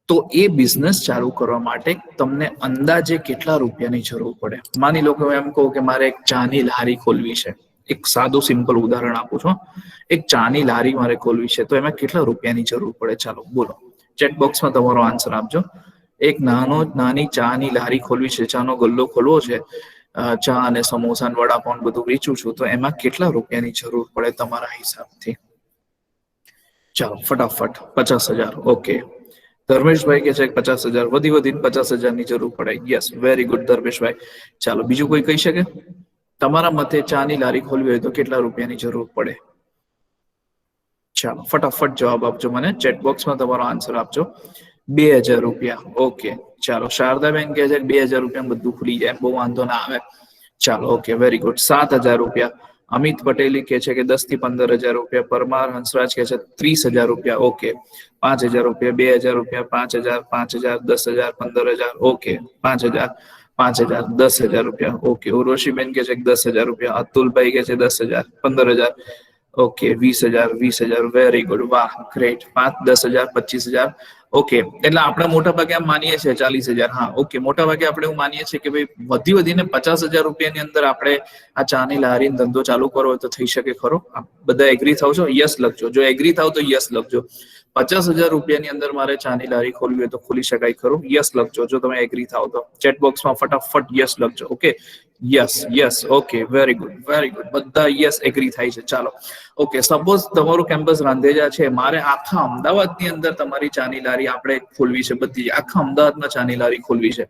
તો એ બિઝનેસ ચાલુ કરવા માટે તમને અંદાજે કેટલા રૂપિયાની જરૂર પડે? માની લો કે હું એમ કહું કે મારે એક ચાની લારી ખોલવી છે. એક સાદું સિમ્પલ ઉદાહરણ આપું છું. એક ચાની લારી મારે ખોલવી છે, તો એમાં કેટલા રૂપિયાની જરૂર પડે? ચાલો બોલો, ચેટ બોક્સમાં તમારો આન્સર આપજો. એક નાની ચાની લારી ખોલવી છે, ચાનો ગલ્લો ખોલવો છે, ચા અને સમોસા અને વડાપાઉં બધું વેચું છું, તો એમાં કેટલા રૂપિયાની જરૂર પડે તમારા હિસાબથી? ચાલો ફટાફટ. 50,000. ઓકે, ધર્મેશભાઈ કે છે 50,000 વધી 50,000 ની જરૂર પડે. Yes, very good Dharmeshbhai. ચાલો બીજું કોઈ કહી શકે? તમારા મતે ચાની લારી ખોલવી હોય તો કેટલા રૂપિયાની જરૂર પડે? ચાલો ફટાફટ જવાબ આપજો મને, ચેટ બોક્સમાં તમારો આન્સર આપજો. 2,000 રૂપિયા. ઓકે ચાલો, શારદાબેન કહે છે 2,000 રૂપિયા બધું ખુલી જાય, બહુ વાંધો ના આવે. ચાલો ઓકે, વેરી ગુડ. 7,000 રૂપિયા. અમિત પટેલી કહે છે કે 10 થી 15,000 રૂપિયા. પરમાર હંસરાજ કહે છે 30,000 રૂપિયા. ઓકે, 5,000 રૂપિયા, 2,000 રૂપિયા, 5,000, 5,000, 10,000, 15,000. ઓકે, 5,000, 5,000, 10,000 રૂપિયા. ઓકે, ઉર્વશીબેન કહે છે 10,000 રૂપિયા. અતુલભાઈ કહે છે 10,000, 15,000. ઓકે, 20,000, 20,000. વેરી ગુડ, વાહ, ગ્રેટ. 5, 10,000, 25,000. ઓકે, એટલે આપણે મોટા ભાગે આમ માનીએ છીએ 40,000. હા, ઓકે, મોટા ભાગે આપણે એવું માનીએ છીએ કે ભાઈ વધીને 50,000 રૂપિયાની અંદર આપણે આ ચાની લારીનો ધંધો ચાલુ કરવો હોય તો થઈ શકે ખરો? બધા એગ્રી થાવ છો? યસ લખજો. જો એગ્રી થાવ તો યસ લખજો. 50,000 રૂપિયાની અંદર મારે ચાની લારી ખોલવી હોય તો ખોલી શકાય ખરું? યસ લખજો જો તમે એગ્રી થાવ તો. ચેટ બોક્સમાં ફટાફટ યસ લખજો. Okay, yes yes. Okay, very good, very good. બધા યસ એગ્રી થાય છે. ચાલો ઓકે, સપોઝ તમારું કેમ્પસ રાંધેજા છે, મારે આખા અમદાવાદની અંદર તમારી ચાની લારી આપણે ખોલવી છે, બધી આખા અમદાવાદમાં ચાની લારી ખોલવી છે.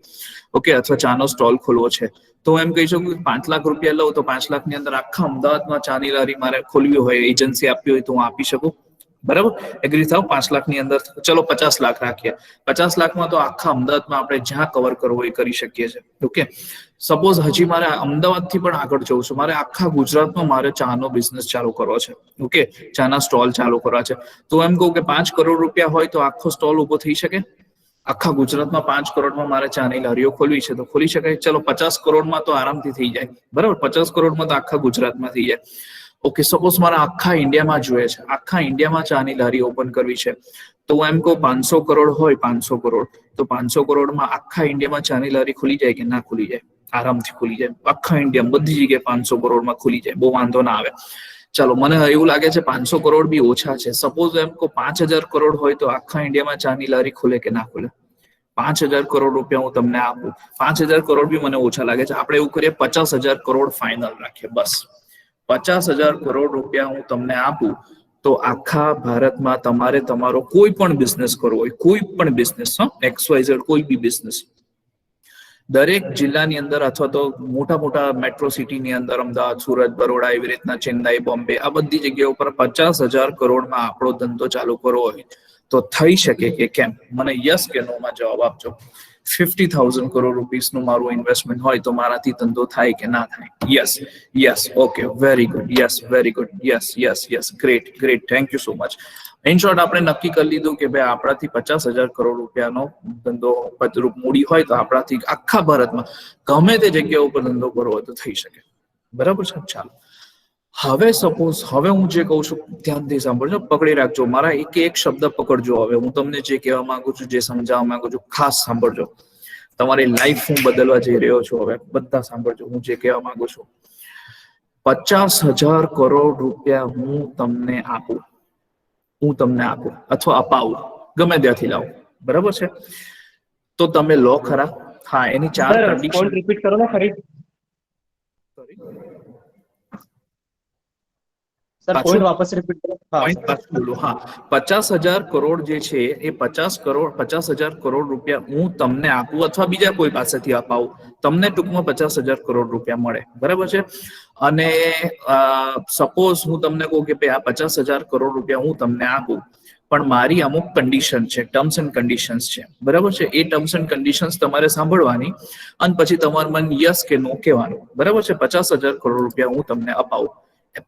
ઓકે, અથવા ચાનો સ્ટોલ ખોલવો છે, તો એમ કહી શકું કે 5 લાખ રૂપિયા લઉં તો 5 લાખની અંદર આખા અમદાવાદમાં ચાની લારી મારે ખોલવી હોય, એજન્સી આપવી હોય તો હું આપી શકું? બરાબર, એગ્રી થાવ? 5 લાખની અંદર ચલો 50 લાખ રાખીએ. 50 લાખમાં તો આખા અમદાવાદમાં આપણે જ્યાં કવર કરવો એ કરી શકીએ છીએ. ઓકે, સપોઝ હજી મારે અમદાવાદથી પણ આગળ જવું છે, મારે આખા ગુજરાતમાં મારે ચાનો બિઝનેસ ચાલુ કરવો છે. ઓકે, ચાના સ્ટોલ ચાલુ કરવા છે, તો એમ કહું કે 5 કરોડ રૂપિયા હોય તો આખો સ્ટોલ ઉભો થઈ શકે? આખા ગુજરાતમાં 5 કરોડમાં મારે ચાની લારીઓ ખોલવી છે તો ખોલી શકાય. ચલો 50 કરોડમાં તો આરામથી થઈ જાય. બરાબર, 50 કરોડમાં તો આખા ગુજરાતમાં થઈ જાય. ઓકે, સપોઝ મારા આખા ઇન્ડિયામાં જોઈએ છે, આખા ઇન્ડિયામાં ચાની લારી ઓપન કરવી છે, તો એમ કહું 500 કરોડ હોય, 500 કરોડ, તો 500 કરોડમાં આખા ઇન્ડિયામાં ચાની લારી ખુલી જાય કે ના ખુલી જાય? આરામથી ખુલી જાય. આખા ઇન્ડિયામાં બધી જગ્યાએ 500 કરોડમાં ખુલી જાય, બહુ વાંધો ના આવે. ચાલો, મને એવું લાગે છે 500 કરોડ બી ઓછા છે. સપોઝ એમ કહું 5,000 કરોડ હોય તો આખા ઇન્ડિયામાં ચાની લારી ખુલે કે ના ખુલે? 5,000 કરોડ રૂપિયા હું તમને આપું. 5,000 કરોડ બી મને ઓછા લાગે છે. આપણે એવું કરીએ 50,000 કરોડ ફાઇનલ રાખીએ. બસ 50,000 કરોડ રૂપિયા હું તમને આપું તો આખા ભારતમાં તમારે તમારો કોઈ પણ બિઝનેસ કરવો હોય, કોઈ પણ બિઝનેસ, XYZ કોઈ બી બિઝનેસ, દરેક જિલ્લાની અંદર અથવા તો મોટા મોટા મેટ્રો સિટીની અંદર, અમદાવાદ, સુરત, બરોડા, એવી રીતના ચેન્નાઈ, બોમ્બે, આ બધી જગ્યા ઉપર 50,000 કરોડમાં આપણો ધંધો ચાલુ કરવો હોય તો થઈ શકે કે કેમ? મને યસ કે નો માં જવાબ આપજો. 50,000 કરોડ રૂપીસનું મારું ઇન્વેસ્ટમેન્ટ હોય તો મારાથી ધંધો થાય કે ના થાય? Yes yes. Okay, very good. Yes, very good. Yes yes yes. Great great. Thank you so much. In short, આપણે નક્કી કરી લીધું કે ભાઈ આપણાથી 50,000 કરોડ રૂપિયાનો ધંધો પદરૂપ મૂડી હોય તો આપણાથી આખા ભારતમાં ગમે તે જગ્યા ઉપર ધંધો કરવો હોય તો થઈ શકે. બરાબર છે? ચાલો, હવે સપોઝ હવે હું જે કહું છું ધ્યાનથી સાંભળજો, પકડી રાખજો. મારા એક શબ્દ પકડજો. હવે હું તમને જે કહેવા માંગુ છું, જે સમજાવવા માંગુ છું, ખાસ સાંભળજો. તમારી લાઈફ હું બદલવા જઈ રહ્યો છું. હવે બધા સાંભળજો હું જે કહેવા માંગુ છું. 50,000 કરોડ રૂપિયા હું તમને આપું અથવા અપાવું, ગમે ત્યાંથી લાવું, બરાબર છે? તો તમે લો ખરા? હા, એની 4 કન્ડિશન રિપીટ કરો ને ફરી. સર, પોઈન્ટ વાપસ રિપીટ કરો. પોઈન્ટ પાછું બોલું. હા, 50,000 કરોડ જે છે એ 50,000 કરોડ રૂપિયા હું તમને આપું અથવા બીજા કોઈ પાસેથી અપાવું, તમને ટૂંકમાં 50,000 કરોડ રૂપિયા મળે. બરાબર છે? અને સપોઝ હું તમને કહું કે ભાઈ આ 50,000 કરોડ રૂપિયા હું તમને આપું, પણ મારી અમુક કન્ડિશન છે, ટર્મ્સ એન્ડ કન્ડિશન્સ છે. બરાબર છે? એ ટર્મ્સ એન્ડ કન્ડિશન્સ તમારે સાંભળવાની અને પછી તમારું મન યસ કે નો કહેવાનું. બરાબર છે? 50,000 કરોડ રૂપિયા હું તમને અપાવું,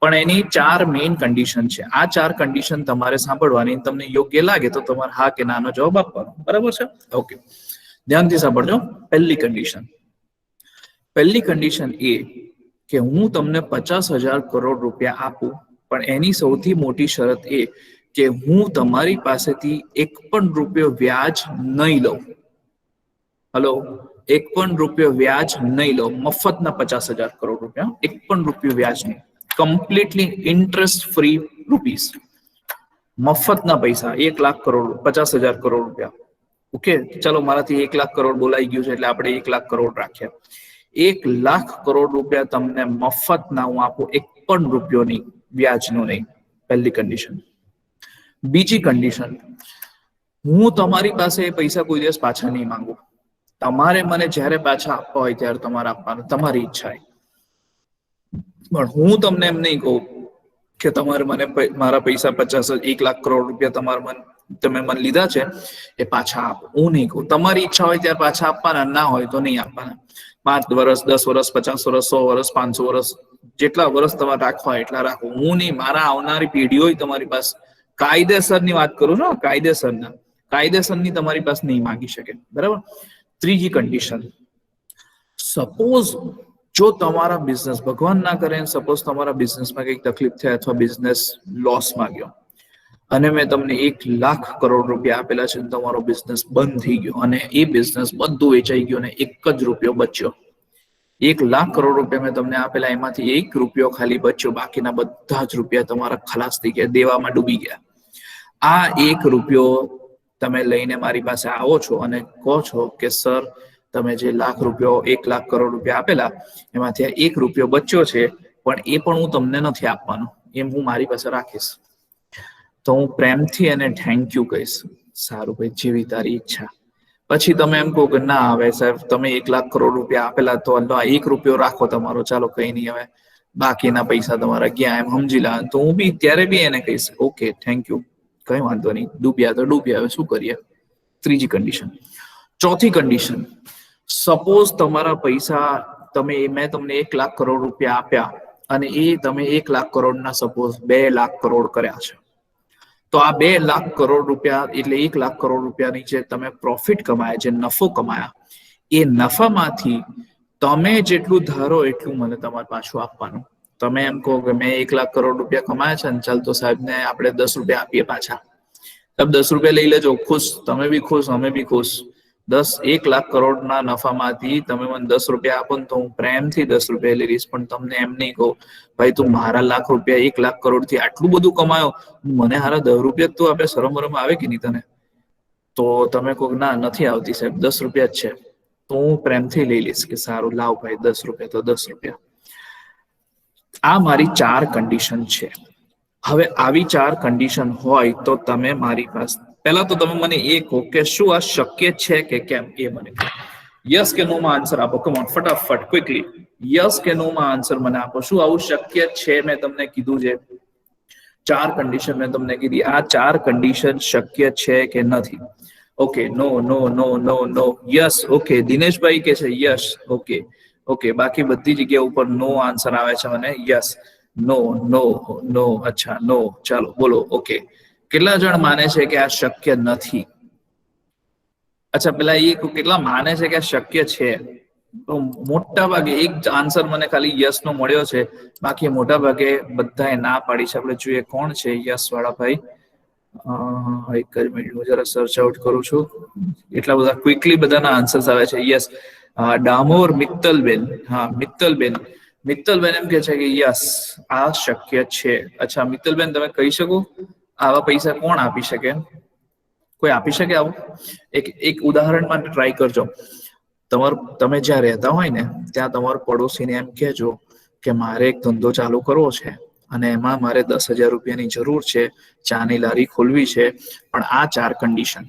પણ એની 4 મેઇન કન્ડિશન છે. આ 4 કન્ડિશન તમારે સાંભળવાની, તમને યોગ્ય લાગે તો તમારે હા કે નાનો જવાબ આપવાનો. બરાબર છે? ઓકે, ધ્યાનથી સાંભળજો. પહેલી કન્ડિશન એ કે હું તમને 50,000 કરોડ રૂપિયા આપું, પણ એની સૌથી મોટી શરત એ કે હું તમારી પાસેથી 1 પણ રૂપિયો વ્યાજ નહીં લઉં. હલો, 1 પણ રૂપિયો વ્યાજ નહીં લઉં. મફતના 50,000 કરોડ રૂપિયા, 1 પણ રૂપિયો વ્યાજ નહીં. કમ્પ્લીટલી ઇન્ટરેસ્ટ ફ્રી રૂપીસ, મફતના પૈસા. 1 લાખ કરોડ, 50,000 કરોડ રૂપિયા. ઓકે, ચલો મારાથી 1 લાખ કરોડ બોલાઈ ગયું છે એટલે આપણે 1 લાખ કરોડ રાખ્યા. 1 લાખ કરોડ રૂપિયા તમને મફતના હું આપું, 1 પણ રૂપિયો નહીં, વ્યાજનો નહીં. પહેલી કન્ડિશન. બીજી કન્ડિશન, હું તમારી પાસે એ પૈસા કોઈ દિવસ પાછા નહીં માંગુ. તમારે મને જ્યારે પાછા આપવા હોય ત્યારે તમારે આપવાનું, તમારી ઈચ્છા. પણ હું તમને એમ નહીં કહું કે તમારે મને મારા પૈસા 50 1 લાખ કરોડ રૂપિયા તમે મને લીધા છે એ પાછા આપો. હું નહીં કહું. તમારી ઈચ્છા હોય ત્યારે પાછા આપવાના, ના હોય તો નહીં આપવાના. 5 વર્ષ 10 વર્ષ 50 વર્ષ 100 વર્ષ 500 વર્ષ જેટલા વર્ષ તમારે રાખવા એટલા રાખો. હું નહીં, મારા આવનારી પેઢીઓ તમારી પાસે કાયદેસરની વાત કરું છું, કાયદેસરની તમારી પાસે નહીં માંગી શકે. બરાબર. ત્રીજી કન્ડિશન, સપોઝ જો તમારા બિઝનેસ, ભગવાન ના કરે, સપોઝ તમારા બિઝનેસમાં કંઈક તકલીફ થાય અથવા બિઝનેસ લોસમાં ગયો અને મેં તમને 1 લાખ કરોડ રૂપિયા આપેલા છે, તમારો બિઝનેસ બંધ થઈ ગયો અને એ બિઝનેસ બધું વેચાઈ ગયો અને 1 જ રૂપિયો બચ્યો. 1 લાખ કરોડ રૂપિયા મેં તમને આપેલા, એમાંથી 1 રૂપિયો ખાલી બચ્યો, બાકીના બધા જ રૂપિયા તમારા ખલાસ થઈ ગયા, દેવામાં ડૂબી ગયા. આ 1 રૂપિયો તમે લઈને મારી પાસે આવો છો અને કહો છો કે સર, તમે જે 1 લાખ કરોડ રૂપિયા આપેલા એમાંથી 1 રૂપિયો બચ્યો છે, પણ એ પણ હું તમને નથી આપવાનો, એમ હું મારી પાસે રાખીશ. તો હું પ્રેમથી એને થેન્ક યુ કહીશ, સારું ભાઈ, જેવી તારી ઈચ્છા. પછી તમે એમ કહો કે ના, હવે સાહેબ તમે 1 લાખ કરોડ રૂપિયા આપેલા, તો 1 રૂપિયો રાખો તમારો, ચાલો કઈ નહીં, હવે બાકીના પૈસા તમારા ગયા, એમ સમજી લા. તો હું બી ત્યારે બી એને કહીશ ઓકે થેન્ક યુ, કઈ વાંધો નહીં, ડૂબ્યા તો ડૂબ્યા, હવે શું કરીએ. ત્રીજી કન્ડિશન. ચોથી કન્ડિશન, સપોઝ તમારા પૈસા મેં તમને 1 લાખ કરોડ રૂપિયા આપ્યા અને એ તમે 1 લાખ કરોડના સપોઝ 2 લાખ કરોડ કર્યા છે. તો આ 2 લાખ કરોડ રૂપિયા એટલે 1 લાખ કરોડ રૂપિયાની જે તમે પ્રોફિટ કમાયા, જે નફો કમાયા, એ નફામાંથી તમે જેટલું ધારો એટલું મને તમારે પાછું આપવાનું. તમે એમ કહો કે મેં 1 લાખ કરોડ રૂપિયા કમાયા છે ને ચાલ તો સાહેબને આપણે 10 રૂપિયા આપીએ પાછા. તમે 10 રૂપિયા લઈ લેજો, ખુશ, તમે બી ખુશ, અમે બી ખુશ. 1 લાખ કરોડના નફામાંથી તમે મને 10 રૂપિયા આપો ને તો હું પ્રેમથી 10 રૂપિયા લઈ લઈશ. પણ તમને એમ નહીં કહું ભાઈ તું મારા 1 લાખ કરોડથી આટલું બધું કમાયો, મને હારા 10 રૂપિયા તું આપે, શરમ વરમ આવે કે નહીં તને? તો તમે કહો ના, નથી આવતી સાહેબ, 10 રૂપિયા જ છે. તો હું પ્રેમથી લઈ લઈશ કે સારું, લાવ ભાઈ 10 રૂપિયા તો 10 રૂપિયા. આ મારી 4 કન્ડિશન છે. હવે આવી 4 કન્ડિશન હોય તો તમે મારી પાસે પહેલા તો તમે મને એ કહો કે શું આ શક્ય છે કે કેમ, એ મને કહો. યસ કે નો માં આન્સર આપો. કમ ઓન, ફટાફટ, ક્વિકલી યસ કે નો માં આન્સર મને આપો. શું આવું શક્ય છે? મેં તમને કીધું છે 4 કન્ડિશન મેં તમને કીધી, આ 4 કન્ડિશન શક્ય છે કે નથી? ઓકે, નો નો નો નો નો, યસ. ઓકે, દિનેશભાઈ કે છે યસ. ઓકે ઓકે, બાકી બધી જગ્યા ઉપર નો આન્સર આવે છે મને. યસ, નો નો નો, અચ્છા નો, ચાલો બોલો. ઓકે, કેટલા જણ માને છે કે આ શક્ય નથી? અચ્છા, પેલા એ કેટલા માને છે કે આ શક્ય છે? મોટા ભાગે એક આન્સર મને ખાલી યસ નો મળ્યો છે, બાકી મોટા ભાગે બધાએ ના પાડી છે. આપણે જોઈએ કોણ છે યસ વાળા ભાઈ. એક જ મિનિટ, હું જરા સર્ચ આઉટ કરું છું. એટલા બધા ક્વિકલી બધાના આન્સર્સ આવે છે. યસ, ડામોર, મિત્તલબેન. હા, મિત્તલબેન એમ કે છે કે યસ, આ શક્ય છે. અચ્છા મિત્તલબેન, તમે કહી શકો આવા પૈસા કોણ આપી શકે? કોઈ આપી શકે આવું? એક ઉદાહરણ માટે ટ્રાય કરજો. તમે જ્યાં રહેતા હોય ને ત્યાં તમારા પડોશીને એમ કહેજો કે મારે એક ધંધો ચાલુ કરવો છે અને એમાં મારે 10,000 રૂપિયાની જરૂર છે, ચાની લારી ખોલવી છે, પણ આ 4 કન્ડિશન.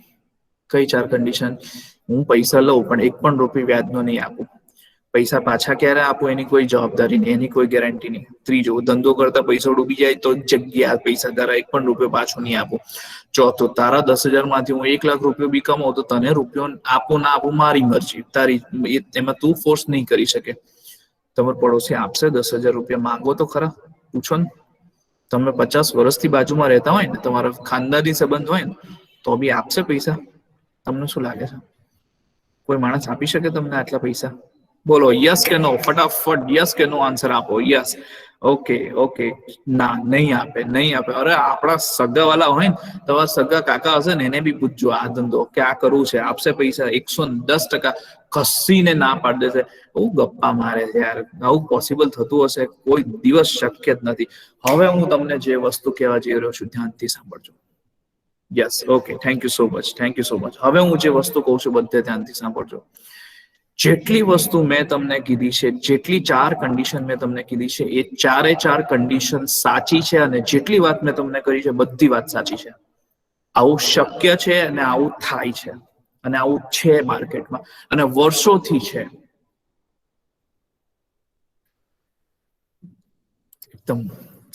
કઈ 4 કન્ડિશન? હું પૈસા લઉં પણ 1 પણ રૂપિયા વ્યાજનો નહીં આપું. પૈસા પાછા ક્યારે આપું એની કોઈ જવાબદારી નહીં, એની કોઈ ગેરંટી નહીં. ત્રીજો, ધંધો કરતા પૈસા ડૂબી જાય તો જગ્યા પૈસા તારા 1 પણ રૂપિયો પાછો નહીં આપું. ચોથો, તારા 10,000 માંથી હું 1 લાખ રૂપિયો બી કમાઉં તો તને રૂપિયો આપું ના આપું મારી મરજી, તારી, એમાં તું ફોર્સ નહીં કરી શકે. તમારો પડોશી આપશે 10,000 રૂપિયા? માંગો તો ખરા, પૂછો ને. તમે 50 વર્ષથી બાજુમાં રહેતા હોય ને, તમારા ખાનદાની સંબંધ હોય ને, તો બી આપશે પૈસા? તમને શું લાગે છે કોઈ માણસ આપી શકે તમને આટલા પૈસા? બોલો યસ કે નો, ફટાફટ યસ કે નો આન્સર આપો. યસ. ઓકે ઓકે, ના, નહીં આપે, નહીં આપે. અરે આપણા સગા વાળા હોય ને, તમારા સગા કાકા હશે ને, એને બી પૂછજો આ ધંધો કે આ કરવું છે, આપશે પૈસા? 110% કસીને ના પાડી દેશે. બહુ ગપ્પા મારે છે યાર, આવું પોસિબલ થતું હશે? કોઈ દિવસ શક્ય જ નથી. હવે હું તમને જે વસ્તુ કહેવા જઈ રહ્યો છું ધ્યાનથી સાંભળજો. Yes, okay, thank you so much, thank you so much. હવે હું જે વસ્તુ કહું છું બધે ધ્યાનથી સાંભળજો. જેટલી વસ્તુ મેં તમને કીધી છે, જેટલી 4 કન્ડિશન મેં તમને કીધી છે, એ 4 કન્ડિશન સાચી છે અને જેટલી વાત મેં તમને કરી છે બધી વાત સાચી છે. આવું શક્ય છે અને આવું થાય છે અને આવું છે માર્કેટમાં અને વર્ષોથી છે. એકદમ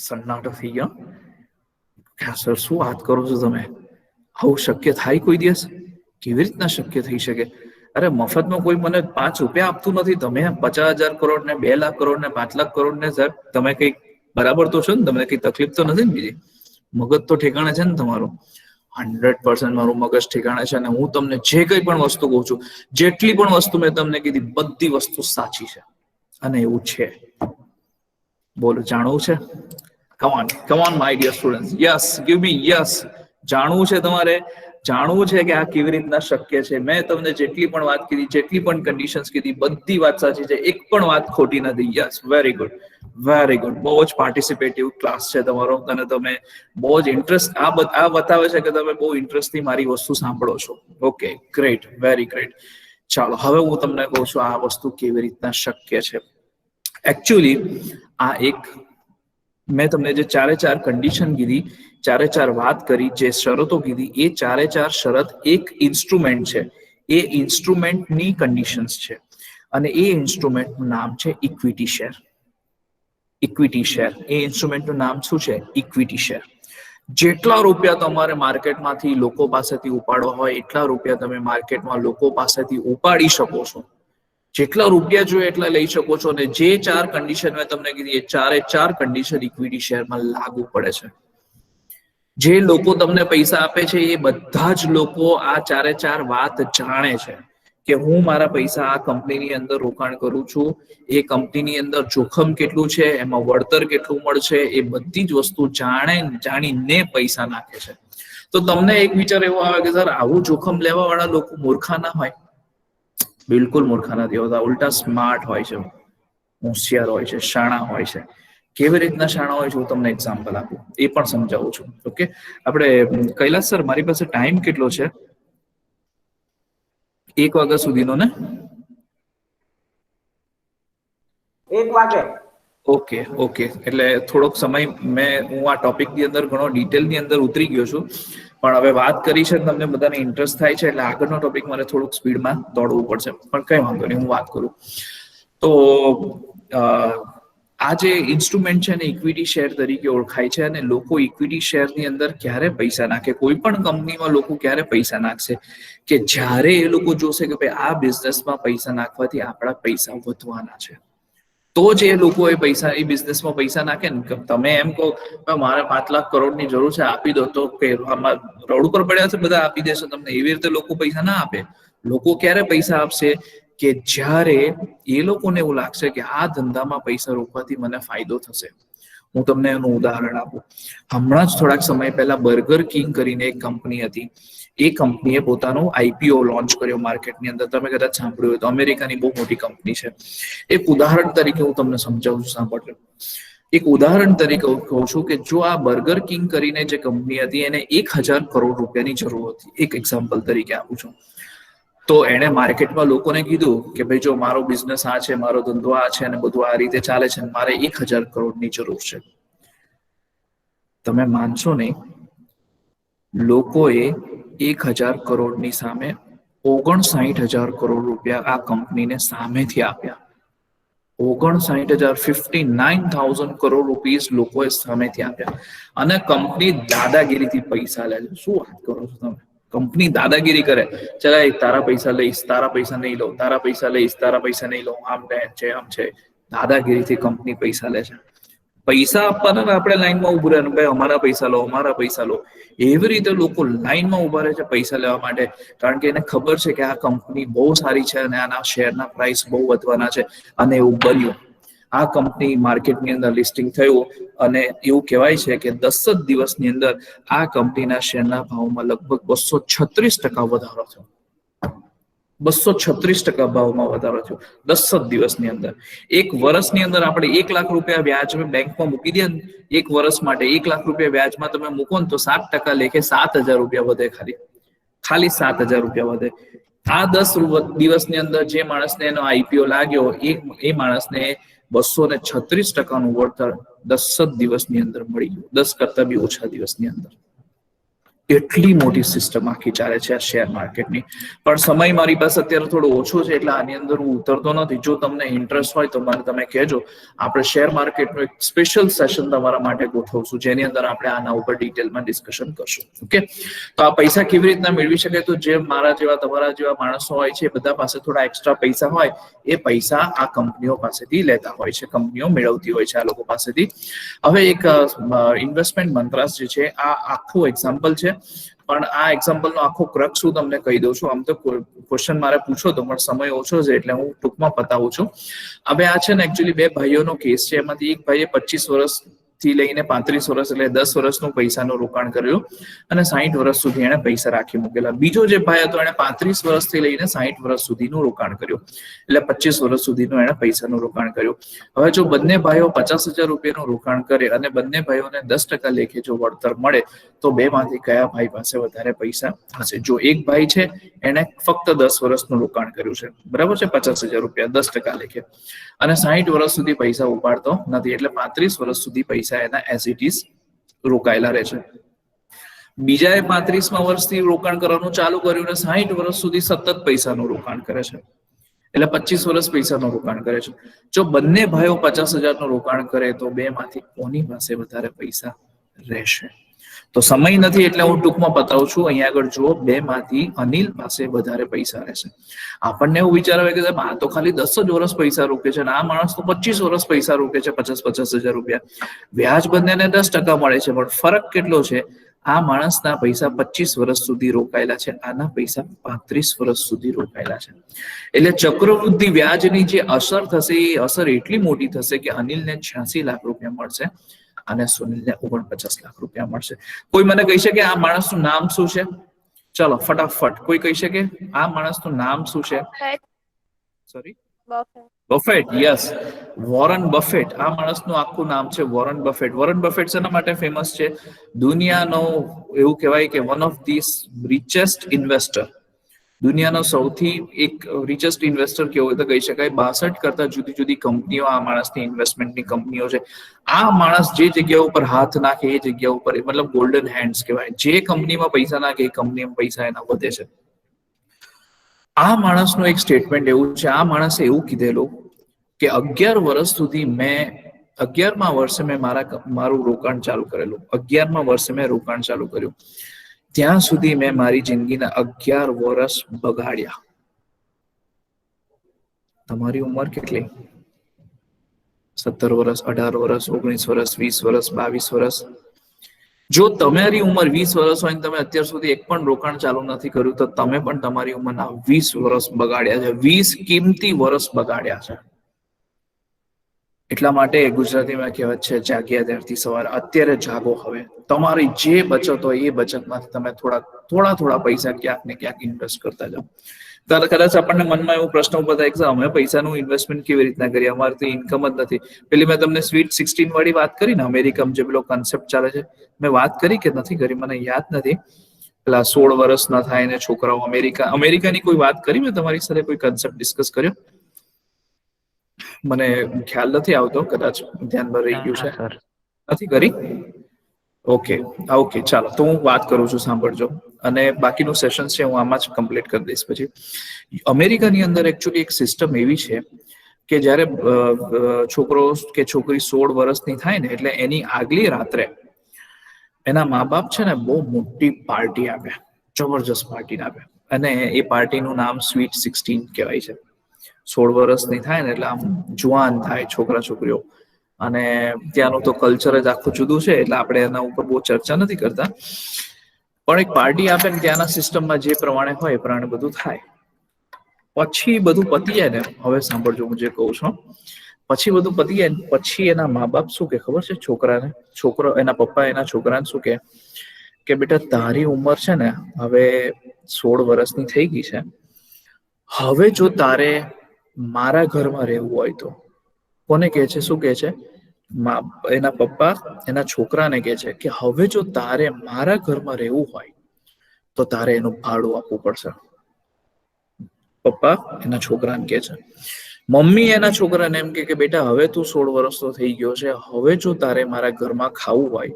સન્નાટો થઈ ગયો. સર શું વાત કરો છો તમે? આવું શક્ય થાય કોઈ દિવસ? કેવી રીતના શક્ય થઈ શકે? અરે મફતમાં કોઈ મને 5 રૂપિયા આપતું નથી. તમે 50,000 કરોડ ને 2 લાખ કરોડ ને 5 લાખ કરોડ ને સર તમે કઈ બરાબર તો છો ને? તમને કઈ તકલીફ તો નથી ને બીજી? મગજ તો ઠેકાણે છે ને તમારું? 100% મારું મગજ ઠેકાણે છે અને હું તમને જે કઈ પણ વસ્તુ કહું છું, જેટલી પણ વસ્તુ મેં તમને કીધી બધી વસ્તુ સાચી છે અને એવું છે. બોલો, જાણવું છે? Come on my dear students. Yes, give me yes. જાણવું છે તમારે? જાણવું છે કે આ કેવી રીતના શક્ય છે? મેં તમને જેટલી પણ વાત કીધી, જેટલી પણ કન્ડિશન્સ કીધી, બધી વાત સાચી છે, એક પણ વાત ખોટી નથી. Yes, very good, very good. બહુ જ પાર્ટિસિપેટિવ ક્લાસ છે તમારો અને તમે બહુ જ ઇન્ટરેસ્ટ આ બતાવે છે કે તમે બહુ ઇન્ટરેસ્ટથી મારી વસ્તુ સાંભળો છો. Okay, great, very great. ચાલો, હવે હું તમને કહું છું આ વસ્તુ કેવી રીતના શક્ય છે. એકચ્યુઅલી આ એક મેં તમને જે 4 કન્ડિશન કીધી, 4 વાત કરી, જે શરતો કીધી, એ 4 શરત એક ઇન્સ્ટ્રુમેન્ટ છે. એ ઇન્સ્ટ્રુમેન્ટની કન્ડિશન્સ છે અને એ ઇન્સ્ટ્રુમેન્ટનું નામ છે ઇક્વિટી શેર. ઇક્વિટી શેર એ ઇન્સ્ટ્રુમેન્ટનું નામ શું છે? Equity share. જેટલા રૂપિયા તમારે માર્કેટમાંથી લોકો પાસેથી ઉપાડવા હોય એટલા રૂપિયા તમે માર્કેટમાં લોકો પાસેથી ઉપાડી શકો છો. જેટલા રૂપિયા જોઈએ એટલા લઈ શકો છો અને જે 4 કન્ડિશન મેં તમને કીધી એ 4 કન્ડિશન ઇક્વિટી શેરમાં લાગુ પડે છે. જે લોકો તમને પૈસા આપે છે એ બધા જ લોકો આ 4 વાત જાણે છે કે હું મારા પૈસા આ કંપનીની અંદર રોકાણ કરું છું, એ કંપનીની અંદર જોખમ કેટલું છે, એમાં વળતર કેટલું મળશે, એ બધી જ વસ્તુ જાણીને પૈસા નાખે છે. તો તમને એક વિચાર એવો આવે કે સર આવું જોખમ લેવા વાળા લોકો મૂર્ખા ના હોય? બિલકુલ મૂર્ખા નથી હોતા, ઉલટા સ્માર્ટ હોય છે, હોશિયાર હોય છે, શાણા હોય છે. કેવી રીતના શાણા હોય છે હું તમને એક્ઝામ્પલ આપું, એ પણ સમજાવું છું. ઓકે, આપણે કૈલાસ સર, મારી પાસે ટાઈમ કેટલો છે? 1 વાગ્યા સુધીનો ને? 1 વાગે. Okay, okay. એટલે થોડોક સમય હું આ ટોપિકની અંદર ઘણો ડિટેલની અંદર ઉતરી ગયો છું, પણ હવે વાત કરી છે તમને બધાને ઇન્ટરેસ્ટ થાય છે એટલે આગળનો ટોપિક મારે થોડુંક સ્પીડમાં દોડવું પડશે, પણ કઈ વાંધો નહીં, હું વાત કરું. તો આ જે ઇન્સ્ટ્રુમેન્ટ છે ને ઇક્વિટી શેર તરીકે ઓળખાય છે અને લોકો ઇક્વિટી શેરની અંદર ક્યારે પૈસા નાખે, કોઈ પણ કંપનીમાં લોકો ક્યારે પૈસા નાખશે કે જ્યારે એ લોકો જોશે કે ભાઈ આ બિઝનેસમાં પૈસા નાખવાથી આપણા પૈસા વધવાના છે, તો જ એ લોકો એ પૈસા એ બિઝનેસમાં પૈસા નાખે ને. તમે એમ કહો મારે 5 લાખ કરોડની જરૂર છે, આપી દો, તો કે રોડ ઉપર પડ્યા છે બધા આપી દેશે તમને, એવી રીતે લોકો પૈસા ના આપે. લોકો ક્યારે પૈસા આપશે કે જ્યારે એ લોકોને એવું લાગશે કે આ ધંધામાં પૈસા રોકવાથી મને ફાયદો થશે. હું તમને એનું ઉદાહરણ આપું. હમણાં જ થોડાક સમય પહેલા બર્ગર કિંગ કરીને એક કંપની હતી. એ કંપનીએ પોતાનો IPO લોન્ચ કર્યો માર્કેટની અંદર. તમે કદાચ સાંભળ્યું હોય તો, અમેરિકાની બહુ મોટી કંપની છે. એક ઉદાહરણ તરીકે હું તમને સમજાવું છું, સાંભળજો. એક ઉદાહરણ તરીકે હું કહું છું કે જો આ બર્ગર કિંગ કરીને જે કંપની હતી એને 1,000 કરોડ રૂપિયાની જરૂર હતી, એક એક્ઝામ્પલ તરીકે આપું છું, તો એણે માર્કેટમાં લોકોને કીધું કે ભાઈ જો મારો બિઝનેસ આ છે, મારો ધંધો આ છે અને બધું આ રીતે ચાલે છે, મારે 1,000 કરોડની જરૂર છે. તમે માનશો નહીં, લોકોએ 1,000 કરોડની સામે 59,000 કરોડ રૂપિયા આ કંપનીને સામેથી આપ્યા. 59,000 કરોડ રૂપીસ લોકોએ સામેથી આપ્યા અને કંપની દાદાગીરીથી પૈસા લે છે. શું વાત કરો છો તમે? કંપની દાદાગીરી કરે, ચાલ તારા પૈસા લઈશ, તારા પૈસા નહીં લઉં, તારા પૈસા લઈશ, તારા પૈસા નહીં લઉં, આમ છે, આમ છે. દાદાગીરીથી કંપની પૈસા લે છે. પૈસા આપવાના ને આપણે લાઈનમાં ઉભું રહેવાનું, ભાઈ અમારા પૈસા લો, અમારા પૈસા લો. એવી રીતે લોકો લાઈનમાં ઉભા રહે છે પૈસા લેવા માટે, કારણ કે એને ખબર છે કે આ કંપની બહુ સારી છે અને આના શેરના પ્રાઇસ બહુ વધવાના છે. અને એવું બન્યું. આ કંપની માર્કેટની અંદર લિસ્ટિંગ થયું અને એવું કહેવાય છે કે 10 જ દિવસની અંદર આ કંપનીના શેરના ભાવમાં લગભગ 236% વધારો થયો. 236% ભાવમાં વધારો થયો 10 જ દિવસની અંદર. એક વર્ષની અંદર આપણે 1 લાખ રૂપિયા વ્યાજ બેંકમાં મૂકી દે, એક વર્ષ માટે 1 લાખ રૂપિયા વ્યાજમાં તમે મૂકો ને તો 7% લેખે 7,000 રૂપિયા વધે. ખાલી 7,000 રૂપિયા વધે. આ 10 દિવસની અંદર જે માણસને એનો IPO લાગ્યો એ માણસને 236%નું વળતર 10 જ દિવસની અંદર મળી ગયું, 10 કરતા બી ઓછા દિવસની અંદર. એટલી મોટી સિસ્ટમ આખી ચાલે છે આ શેર માર્કેટની. પણ સમય મારી પાસે અત્યારે થોડો ઓછો છે એટલે આની અંદર હું ઉતરતો નથી. જો તમને ઇન્ટરેસ્ટ હોય તો મને તમે કહેજો. આપણે શેર માર્કેટનું એક સ્પેશિયલ સેશન તમારા માટે ગોઠવશું જેની અંદર આપણે આના ઉપર ડિટેલમાં ડિસ્કશન કરશું. ઓકે, તો આ પૈસા કેવી રીતના મેળવી શકાય? તો જે મારા જેવા તમારા જેવા માણસો હોય છે બધા પાસે થોડા એક્સ્ટ્રા પૈસા હોય એ પૈસા આ કંપનીઓ પાસેથી લેતા હોય છે, કંપનીઓ મેળવતી હોય છે આ લોકો પાસેથી. હવે એક ઇન્વેસ્ટમેન્ટ મંત્રાસ જે છે આ આખું એક્ઝામ્પલ છે, પણ આ એક્ઝામ્પલ નો આખો ક્રક્સ હું તમને કહી દઉં છું. આમ તો ક્વેશ્ચન મારે પૂછો તો પણ સમય ઓછો છે એટલે હું ટૂંકમાં પતાવું છું. હવે આ છે ને એકચ્યુઅલી બે ભાઈઓનો કેસ છે. એમાંથી એક ભાઈએ 25 વર્ષથી લઈને 35 વર્ષ એટલે 10 વર્ષનું પૈસાનું રોકાણ કર્યું અને 60 વર્ષ સુધી એને પૈસા રાખી મૂકેલા. બીજો જે ભાઈ હતો એને 35 વર્ષથી લઈને 60 વર્ષ સુધીનું રોકાણ કર્યું એટલે 25 વર્ષ સુધીનું એને પૈસાનું રોકાણ કર્યું. હવે જો બંને ભાઈઓ 50,000 રૂપિયાનું રોકાણ કરે અને બંને ભાઈઓને 10% લેખે જો વળતર મળે તો બે માંથી કયા ભાઈ પાસે વધારે પૈસા હશે? જો એક ભાઈ છે એને ફક્ત 10 વર્ષનું રોકાણ કર્યું છે, બરાબર છે, 50,000 રૂપિયા 10% લેખે, અને 60 વર્ષ સુધી પૈસા ઉપાડતો નથી એટલે 35 વર્ષ સુધી પૈસા એના એઝ ઇટ ઇઝ રોકાયેલા રહે છે. બીજાએ 35મા વર્ષથી રોકાણ કરવાનું ચાલુ કર્યું અને 60 વર્ષ સુધી સતત પૈસાનું રોકાણ કરે છે એટલે 25 વર્ષ પૈસાનું રોકાણ કરે છે. જો બંને ભાઈઓ 50,000 નું રોકાણ કરે તો બે માંથી કોની પાસે વધારે પૈસા રહેશે? તો સમય નથી એટલે હું ટૂંકમાં બતાવું છું. અહીંયા આગળ જુઓ, બે માંથી અનિલ પાસે વધારે પૈસા રહેશે. આપણને એવું વિચાર આવે કે આ તો ખાલી 10 જ વર્ષ પૈસા રોકે છે અને આ માણસ તો 25 વર્ષ પૈસા રોકે છે, 50,000 રૂપિયા. વ્યાજ બંનેને 10% મળે છે પણ ફરક કેટલો છે? આ માણસના પૈસા 25 વર્ષ સુધી રોકાયેલા છે, આના પૈસા 35 વર્ષ સુધી રોકાયેલા છે. એટલે ચક્રવૃદ્ધિ વ્યાજની જે અસર થશે એ અસર એટલી મોટી થશે કે અનિલને 86 લાખ રૂપિયા મળશે અને સુનિલને 49 લાખ રૂપિયા મળશે. કોઈ મને કહી શકે આ માણસનું નામ શું છે? ચલો ફટાફટ કોઈ કહી શકે આ માણસનું નામ શું છે? Sorry, buffet. Yes, Warren buffet. આ માણસનું આખું નામ છે વોરન બફેટ. વોરન બફેટ શેના માટે ફેમસ છે? દુનિયાનો એવું કહેવાય કે one of this richest investor, દુનિયાનો સૌથી એક રિચેસ્ટ ઇન્વેસ્ટર કેવો તો કહી શકાય. 62 કરતા જુદી જુદી કંપનીઓ આ માણસની ઇન્વેસ્ટમેન્ટની કંપનીઓ છે. આ માણસ જે જગ્યા ઉપર હાથ નાખે એ જગ્યા ઉપર મતલબ ગોલ્ડન હેન્ડ્સ કહેવાય. જે કંપનીમાં પૈસા નાખે એ કંપનીમાં પૈસા એના વધે છે. આ માણસનું એક સ્ટેટમેન્ટ એવું છે, આ માણસે એવું કીધેલું કે 11 વર્ષ સુધી મેં 11મા વર્ષે મેં મારું રોકાણ ચાલુ કરેલું. 11મા વર્ષે મેં રોકાણ ચાલુ કર્યું ત્યાં સુધી મેં મારી જિંદગીના 11 વર્ષ બગાડ્યા. તમારી ઉંમર કેટલી? 17 વર્ષ, 18 વર્ષ, 19 વર્ષ, 20 વર્ષ, 22 વર્ષ. જો તમારી ઉંમર 20 વર્ષ હોય ને તમે અત્યાર સુધી એક પણ રોકાણ ચાલુ નથી કર્યું તો તમે પણ તમારી ઉંમરના 20 વર્ષ બગાડ્યા છે. 20 કિંમતી વર્ષ બગાડ્યા છે. એટલા માટે ગુજરાતીમાં કહેવત છે, જાગ્યા ત્યારથી સવારે. અત્યારે જાગો. હવે તમારી જે બચત હોય એ બચતમાંથી તમે થોડા પૈસા ક્યાંક ને ક્યાંક ઇન્વેસ્ટ કરતા જાઓ. કદાચ આપણને મનમાં એવો પ્રશ્ન ઉભો થાય કે અમે પૈસાનું ઇન્વેસ્ટમેન્ટ કેવી રીતના કરીએ, અમારે તો ઇન્કમ જ નથી. પેલી મેં તમને સ્વીટ 16 વાળી વાત કરી ને, અમેરિકામાં જે પેલો કન્સેપ્ટ ચાલે છે, મેં વાત કરી કે નથી કરી મને યાદ નથી. પેલા 16 વર્ષ ના થાય ને છોકરાઓ અમેરિકાની કોઈ વાત કરી મેં તમારી સાથે? કોઈ કન્સેપ્ટ ડિસ્કસ કર્યો? મને ખ્યાલ નથી આવતો, કદાચ ધ્યાનમાં રહી ગયું છે. નથી કરી? ઓકે, ચાલો તો હું વાત કરું છું, સાંભળજો. અને બાકીનું સેશન છે હું આમાં જ કમ્પ્લીટ કરી દઈશ. પછી અમેરિકાની અંદર એકચ્યુઅલી એક સિસ્ટમ એવી છે કે જ્યારે છોકરો કે છોકરી 16 વર્ષની થાય ને એટલે એની આગલી રાત્રે એના મા બાપ છે ને બહુ મોટી પાર્ટી આપે, જબરજસ્ત પાર્ટી આપે, અને એ પાર્ટીનું નામ સ્વીટ 16 કહેવાય છે. 16 વર્ષની થાય ને એટલે આમ જુવાન થાય છોકરા છોકરીઓ, અને ત્યાંનું તો કલ્ચર જ આખું જુદું છે એટલે આપણે એના ઉપર બહુ ચર્ચા નથી કરતા. પણ એક પાર્ટી આપે ને ત્યાંના સિસ્ટમમાં જે પ્રમાણે હોય એ પ્રમાણે બધું થાય. પછી બધું પતી જાય ને, હવે સાંભળજો હું જે કહું છું, પછી બધું પતી જાય ને પછી એના મા બાપ શું કે ખબર છે છોકરાને? એના પપ્પા એના છોકરાને શું કે બેટા તારી ઉંમર છે ને હવે 16 વર્ષની થઈ ગઈ છે, હવે જો તારે મારા ઘરમાં રહેવું હોય તો. કોને કહે છે? શું કહે છે? એના પપ્પા એના છોકરાને કહે છે કે હવે જો તારે મારા ઘરમાં રહેવું હોય તો તારે એનું ભાડું આપવું પડશે. પપ્પા એના છોકરાને કહે છે. મમ્મી એના છોકરાને એમ કે બેટા હવે તું 16 વર્ષનો થઈ ગયો છે, હવે જો તારે મારા ઘરમાં ખાવું હોય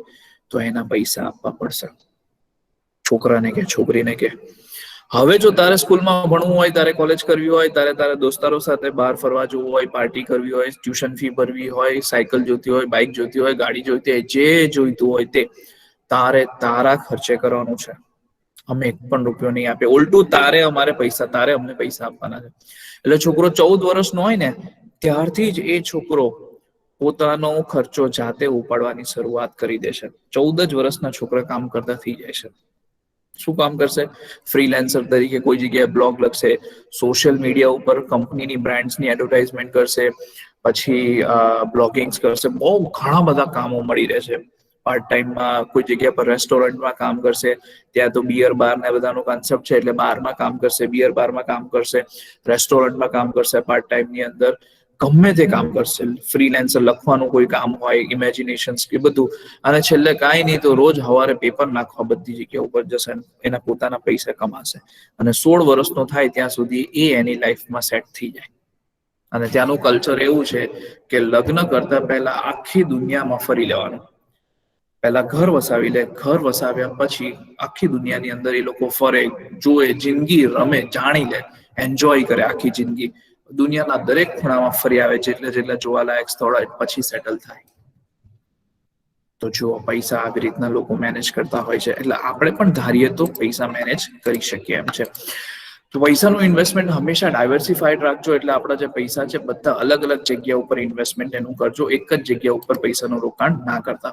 તો એના પૈસા આપવા પડશે. છોકરાને કે છોકરીને કે હવે જો તારે સ્કૂલમાં ભણવું હોય, તારે કોલેજ કરવી હોય, તારે દોસ્તારો સાથે બહાર ફરવા જવું હોય, પાર્ટી કરવી હોય, ટ્યુશન ફી ભરવી હોય, સાયકલ જોતી હોય, બાઇક જોતી હોય, ગાડી જોઈતી હોય, જે જોઈતું હોય તે તારે તારા ખર્ચે કરવાનું છે. અમે એક પણ રૂપિયો નહીં આપે, ઉલટું તારે અમને પૈસા આપવાના છે. એટલે છોકરો 14 વર્ષનો હોય ને ત્યારથી જ એ છોકરો પોતાનો ખર્ચો જાતે ઉપાડવાની શરૂઆત કરી દેશે. 14 જ વર્ષના છોકરા કામ કરતા થઈ જાય છે. શું કામ કરશે? ફ્રીલેન્સર તરીકે કોઈ જગ્યાએ બ્લોગ લખશે, સોશિયલ મીડિયા ઉપર કંપનીની બ્રાન્ડ્સની એડવર્ટાઇઝમેન્ટ કરશે, પછી બ્લોગિંગ્સ કરશે. બહુ ઘણા બધા કામો મળી રહેશે. પાર્ટ ટાઈમમાં કોઈ જગ્યા પર રેસ્ટોરન્ટમાં કામ કરશે, ત્યાં તો બિયર બાર ને બધાનો કોન્સેપ્ટ છે, એટલે બારમાં કામ કરશે, બિયર બારમાં કામ કરશે, રેસ્ટોરન્ટમાં કામ કરશે, પાર્ટ ટાઈમની અંદર ગમે તે કામ કરશે. ફ્રીલેન્સર લખવાનું કોઈ કામ હોય, ઇમેજિનેશન્સ કે બધું. અને છેલ્લે કાંઈ નહીં તો રોજ સવારે પેપર નાખવા બધી જગ્યા ઉપર જશે, એના પોતાના પૈસા કમાશે. અને 16 વર્ષનો થાય ત્યાં સુધી એ એની લાઈફમાં સેટ થઈ જાય. અને ત્યાંનું કલ્ચર એવું છે કે લગ્ન કરતા પહેલા આખી દુનિયામાં ફરી લેવાનું. પહેલા ઘર વસાવી લે, ઘર વસાવ્યા પછી આખી દુનિયાની અંદર એ લોકો ફરે, જોવે, જિંદગી રમે, જાણી લે, એન્જોય કરે આખી જિંદગી. દુનિયાના દરેક ખૂણામાં ફરી આવે, જેટલા જોવાલાયક સ્થળ હોય પછી સેટલ થાય. તો જો પૈસા આવી રીતના લોકો મેનેજ કરતા હોય છે, એટલે આપણે પણ ધારીએ તો પૈસા મેનેજ કરી શકીએ એમ છે. તો પૈસાનું ઇન્વેસ્ટમેન્ટ હંમેશા ડાયવર્સિફાઈડ રાખજો. એટલે આપણા જે પૈસા છે બધા અલગ અલગ જગ્યા ઉપર ઇન્વેસ્ટમેન્ટ એનું કરજો. એક જ જગ્યા ઉપર પૈસાનું રોકાણ ના કરતા.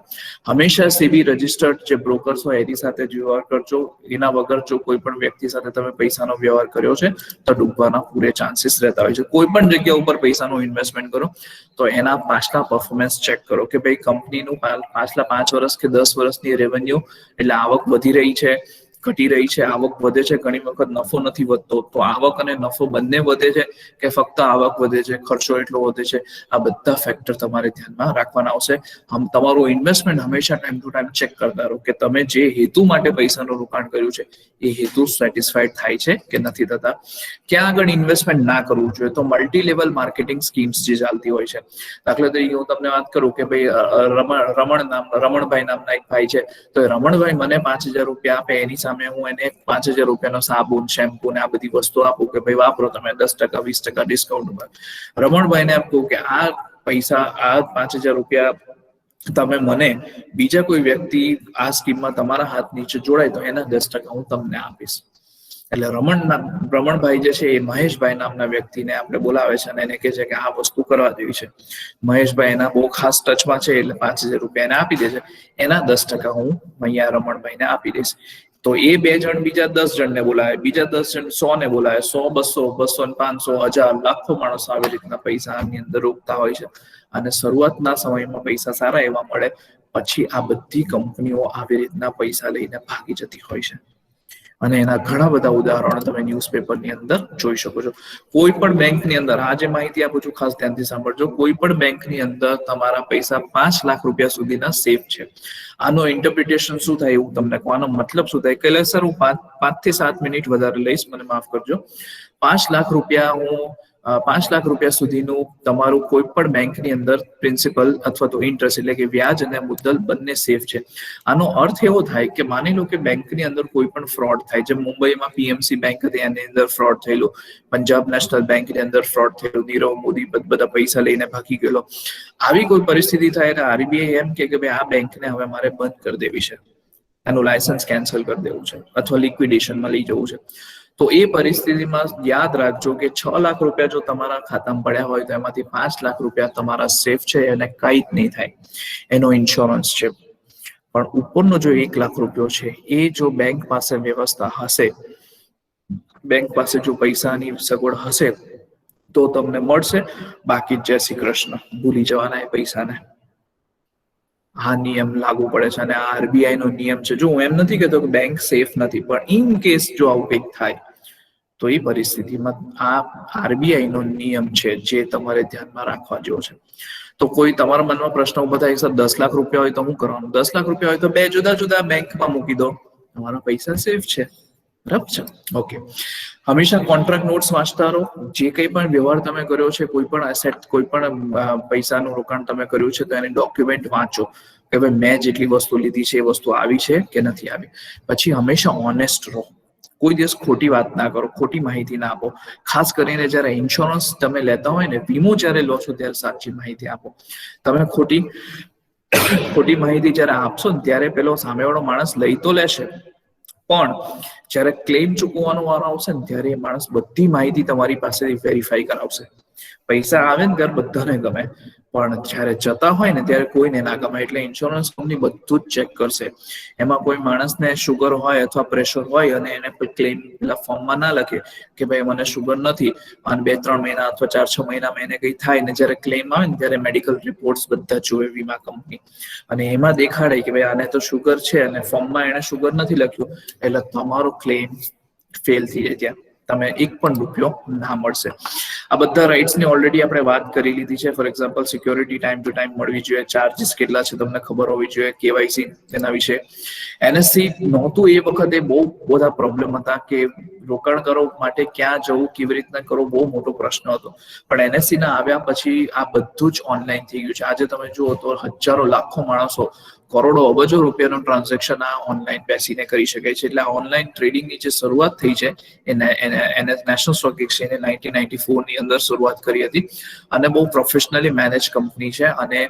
હંમેશા સેબી રજિસ્ટર્ડ જે બ્રોકર્સ હોય એની સાથે વ્યવહાર કરજો. એના વગર જો કોઈ પણ વ્યક્તિ સાથે તમે પૈસાનો વ્યવહાર કર્યો છે તો ડૂબવાના પૂરે ચાન્સીસ રહેતા હોય છે. કોઈ પણ જગ્યા ઉપર પૈસાનું ઇન્વેસ્ટમેન્ટ કરો તો એના પાછલા પરફોર્મન્સ ચેક કરો કે ભાઈ કંપનીનું પાછલા 5 વર્ષ કે 10 વર્ષની રેવન્યુ એટલે આવક વધી રહી છે, ઘટી રહી છે, આવક વધે છે, ઘણી વખત નફો નથી વધતો. તો આવક અને નફો બંને વધે છે કે ફક્ત આવક વધે છે, ખર્ચો એટલો વધે છે, આ બધા ફેક્ટર તમારે ધ્યાનમાં રાખવાના આવશે. તમારું ઇન્વેસ્ટમેન્ટ હંમેશા ટાઈમ ટુ ટાઈમ ચેક કરતા રહો કે તમે જે હેતુ માટે પૈસાનું રોકાણ કર્યું છે એ હેતુ સેટિસ્ફાઈડ થાય છે કે નથી થતા. ક્યાં આગળ ઇન્વેસ્ટમેન્ટ ના કરવું જોઈએ? તો મલ્ટી લેવલ માર્કેટિંગ સ્કીમ્સ જે ચાલતી હોય છે. દાખલા તરીકે હું તમને વાત કરું કે ભાઈ રમણભાઈ નામના એક ભાઈ છે, તો રમણભાઈ મને 5,000 રૂપિયા આપે, એની સામે હું એને 5,000 રૂપિયાનો સાબુન, શેમ્પુ ને આ બધી વસ્તુ આપું કે ભાઈ વાપરો તમે 10% 20% ડિસ્કાઉન્ટ. રમણભાઈને એમ કહું કે આ પૈસા, આ 5,000 રૂપિયા તમે મને બીજા કોઈ વ્યક્તિ આ સ્કીમમાં તમારા હાથ નીચે જોડાય તો એના 10% હું તમને આપીશ. એટલે રમણભાઈ જે છે એ મહેશભાઈ નામના વ્યક્તિને આપણે બોલાવે છે અને એને કહે છે કે આ વસ્તુ કરવા જેવી છે. મહેશભાઈ એના બહુ ખાસ ટચમાં છે એટલે 5,000 રૂપિયા એને આપી દે છે. એના 10% હું અહીંયા રમણભાઈને આપી દઈશ. તો એ 2 જણ બીજા 10 જણને બોલાવે, બીજા 10 જણ 100 ને બોલાવે, 100, 200, 200, 500, 1000, લાખો માણસો આવી રીતના પૈસા આની અંદર રોકતા હોય છે. અને શરૂઆતના સમયમાં પૈસા સારા એવા મળે, પછી આ બધી કંપનીઓ આવી રીતના પૈસા લઈને ભાગી જતી હોય છે. અને એના ઘણા બધા ઉદાહરણો તમે ન્યૂઝપેપરની અંદર જોઈ શકો છો. કોઈ પણ બેંકની અંદર, આ જે માહિતી આપું છું ખાસ ધ્યાનથી સાંભળજો, કોઈ પણ બેંકની અંદર તમારા પૈસા 5 લાખ રૂપિયા સુધીના સેફ છે. આનો ઇન્ટરપ્રિટેશન શું થાય એવું તમને કહો, આનો મતલબ શું થાય? કૈલાસ સર, હું 5 થી 7 મિનિટ વધારે લઈશ, મને માફ કરજો. 5 લાખ રૂપિયા હું 5 લાખ રૂપિયા સુધીનું તમારું કોઈ પણ બેંકની અંદર પ્રિન્સિપલ અથવા તો ઇન્ટરેસ્ટ એટલે કે વ્યાજ અને મુદ્દલ બંને સેફ છે. આનો અર્થ એવો થાય કે માની લો કે બેંકની અંદર કોઈ પણ ફ્રોડ થાય, જેમ મુંબઈમાં પીએમસી બેંક હતી એની અંદર ફ્રોડ થયેલું, પંજાબ નેશનલ બેંકની અંદર ફ્રોડ થયેલું, નીરવ મોદી બધા પૈસા લઈને ભાગી ગયેલો. આવી કોઈ પરિસ્થિતિ થાય એટલે આરબીઆઈ એમ કે ભાઈ આ બેંકને હવે મારે બંધ કરી દેવી છે, એનું લાયસન્સ કેન્સલ કરી દેવું છે અથવા લિક્વિડેશનમાં લઈ જવું છે. તો એ પરિસ્થિતિમાં યાદ રાખજો કે 6 લાખ રૂપિયા જો તમારા ખાતામાં પડ્યા હોય તો એમાંથી 5 લાખ રૂપિયા તમારા સેફ છે અને કંઈ જ નહીં થાય, એનો ઇન્સ્યોરન્સ છે. પણ ઉપરનો જો 1 લાખ રૂપિયો છે એ જો બેંક પાસે વ્યવસ્થા હશે, બેંક પાસે જો પૈસાની સગવડ હશે તો તમને મળશે. બાકી જય શ્રી કૃષ્ણ, ભૂલી જવાના એ પૈસાને. આ નિયમ લાગુ પડે છે અને આ આરબીઆઈ નો નિયમ છે. જો હું એમ નથી કહેતો કે બેંક સેફ નથી, પણ ઇન કેસ જો આવું કંઈક થાય તો એ પરિસ્થિતિમાં આ આરબીઆઈ નો નિયમ છે જે તમારે ધ્યાનમાં રાખવા જેવો છે. તો કોઈ તમારા મનમાં પ્રશ્ન ઉભો થાય, સર 10 લાખ રૂપિયા હોય તો શું કરવાનું? 10 લાખ રૂપિયા હોય તો 2 જુદા જુદા બેંકમાં મૂકી દો, તમારા પૈસા સેફ છે. બરાબર છે? ઓકે. હંમેશા કોન્ટ્રાક્ટ નોટ્સ વાંચતા રહો. જે કંઈ પણ વ્યવહાર તમે કર્યો છે, કોઈ પણ એસેટ, કોઈ પણ પૈસાનું રોકાણ તમે કર્યું છે તો એની ડોક્યુમેન્ટ વાંચો કે ભાઈ મેં જેટલી વસ્તુ લીધી છે એ વસ્તુ આવી છે કે નથી આવી. પછી હંમેશા ઓનેસ્ટ રહો, કોઈ દિવસ ખોટી વાત ના કરો, ખોટી માહિતી ના આપો. ખાસ કરીને જયારે ઇન્સ્યોરન્સ તમે લેતા હોય ને, વીમો જયારે લો છો ત્યારે સાચી માહિતી આપો. તમે ખોટી માહિતી જયારે આપશો ને ત્યારે પેલો સામેવાળો માણસ લઈ તો લેશે, પણ જયારે ક્લેમ ચૂકવવાનો વારો આવશે ને ત્યારે એ માણસ બધી માહિતી તમારી પાસેથી વેરીફાઈ કરાવશે. પૈસા આવે ને ત્યારે બધાને ગમે, પણ જયારે જતા હોય ને ત્યારે કોઈને ના ગમે. એટલે ઇન્સ્યોરન્સ કંપની બધું જ ચેક કરશે. એમાં કોઈ માણસને શુગર હોય અથવા પ્રેશર હોય અને એને કોઈ ક્લેમ પેલા ફોર્મમાં ના લખે કે ભાઈ મને શુગર નથી, અને 2-3 મહિના અથવા 4-6 મહિનામાં એને કઈ થાય ને જયારે ક્લેમ આવે ને ત્યારે મેડિકલ રિપોર્ટ્સ બધા જોવે વીમા કંપની, અને એમાં દેખાડે કે ભાઈ આને તો શુગર છે અને ફોર્મમાં એને શુગર નથી લખ્યું, એટલે તમારો ક્લેમ ફેલ થઈ જાય. ત્યાં તમે એક પણ રૂપિયો ના મળશે. આ બધા રાઇટ્સ ની ઓલરેડી આપણે વાત કરી લીધી છે. For example security time to time મળવી જોઈએ, ચાર્જીસ કેટલા છે તમને ખબર હોવી જોઈએ, કેવાયસી તેના વિશે. એનએસસી નહોતું એ વખતે બહુ બધા પ્રોબ્લેમ હતા કે રોકાણકારો માટે ક્યાં જવું, કેવી રીતના કરવું, બહુ મોટો પ્રશ્ન હતો. પણ એનએસસી ના આવ્યા પછી આ બધું જ ઓનલાઈન થઈ ગયું છે. આજે તમે જુઓ તો હજારો લાખો માણસો કરોડો અબજો રૂપિયાનું ટ્રાન્ઝેક્શન આ ઓનલાઈન બેસીને કરી શકે છે. એટલે આ ઓનલાઈન ટ્રેડિંગની જે શરૂઆત થઈ છે એ નેશનલ સ્ટોક એક્સચેન્જે 1994 ની અંદર શરૂઆત કરી હતી, અને બહુ પ્રોફેશનલી મેનેજ કંપની છે, અને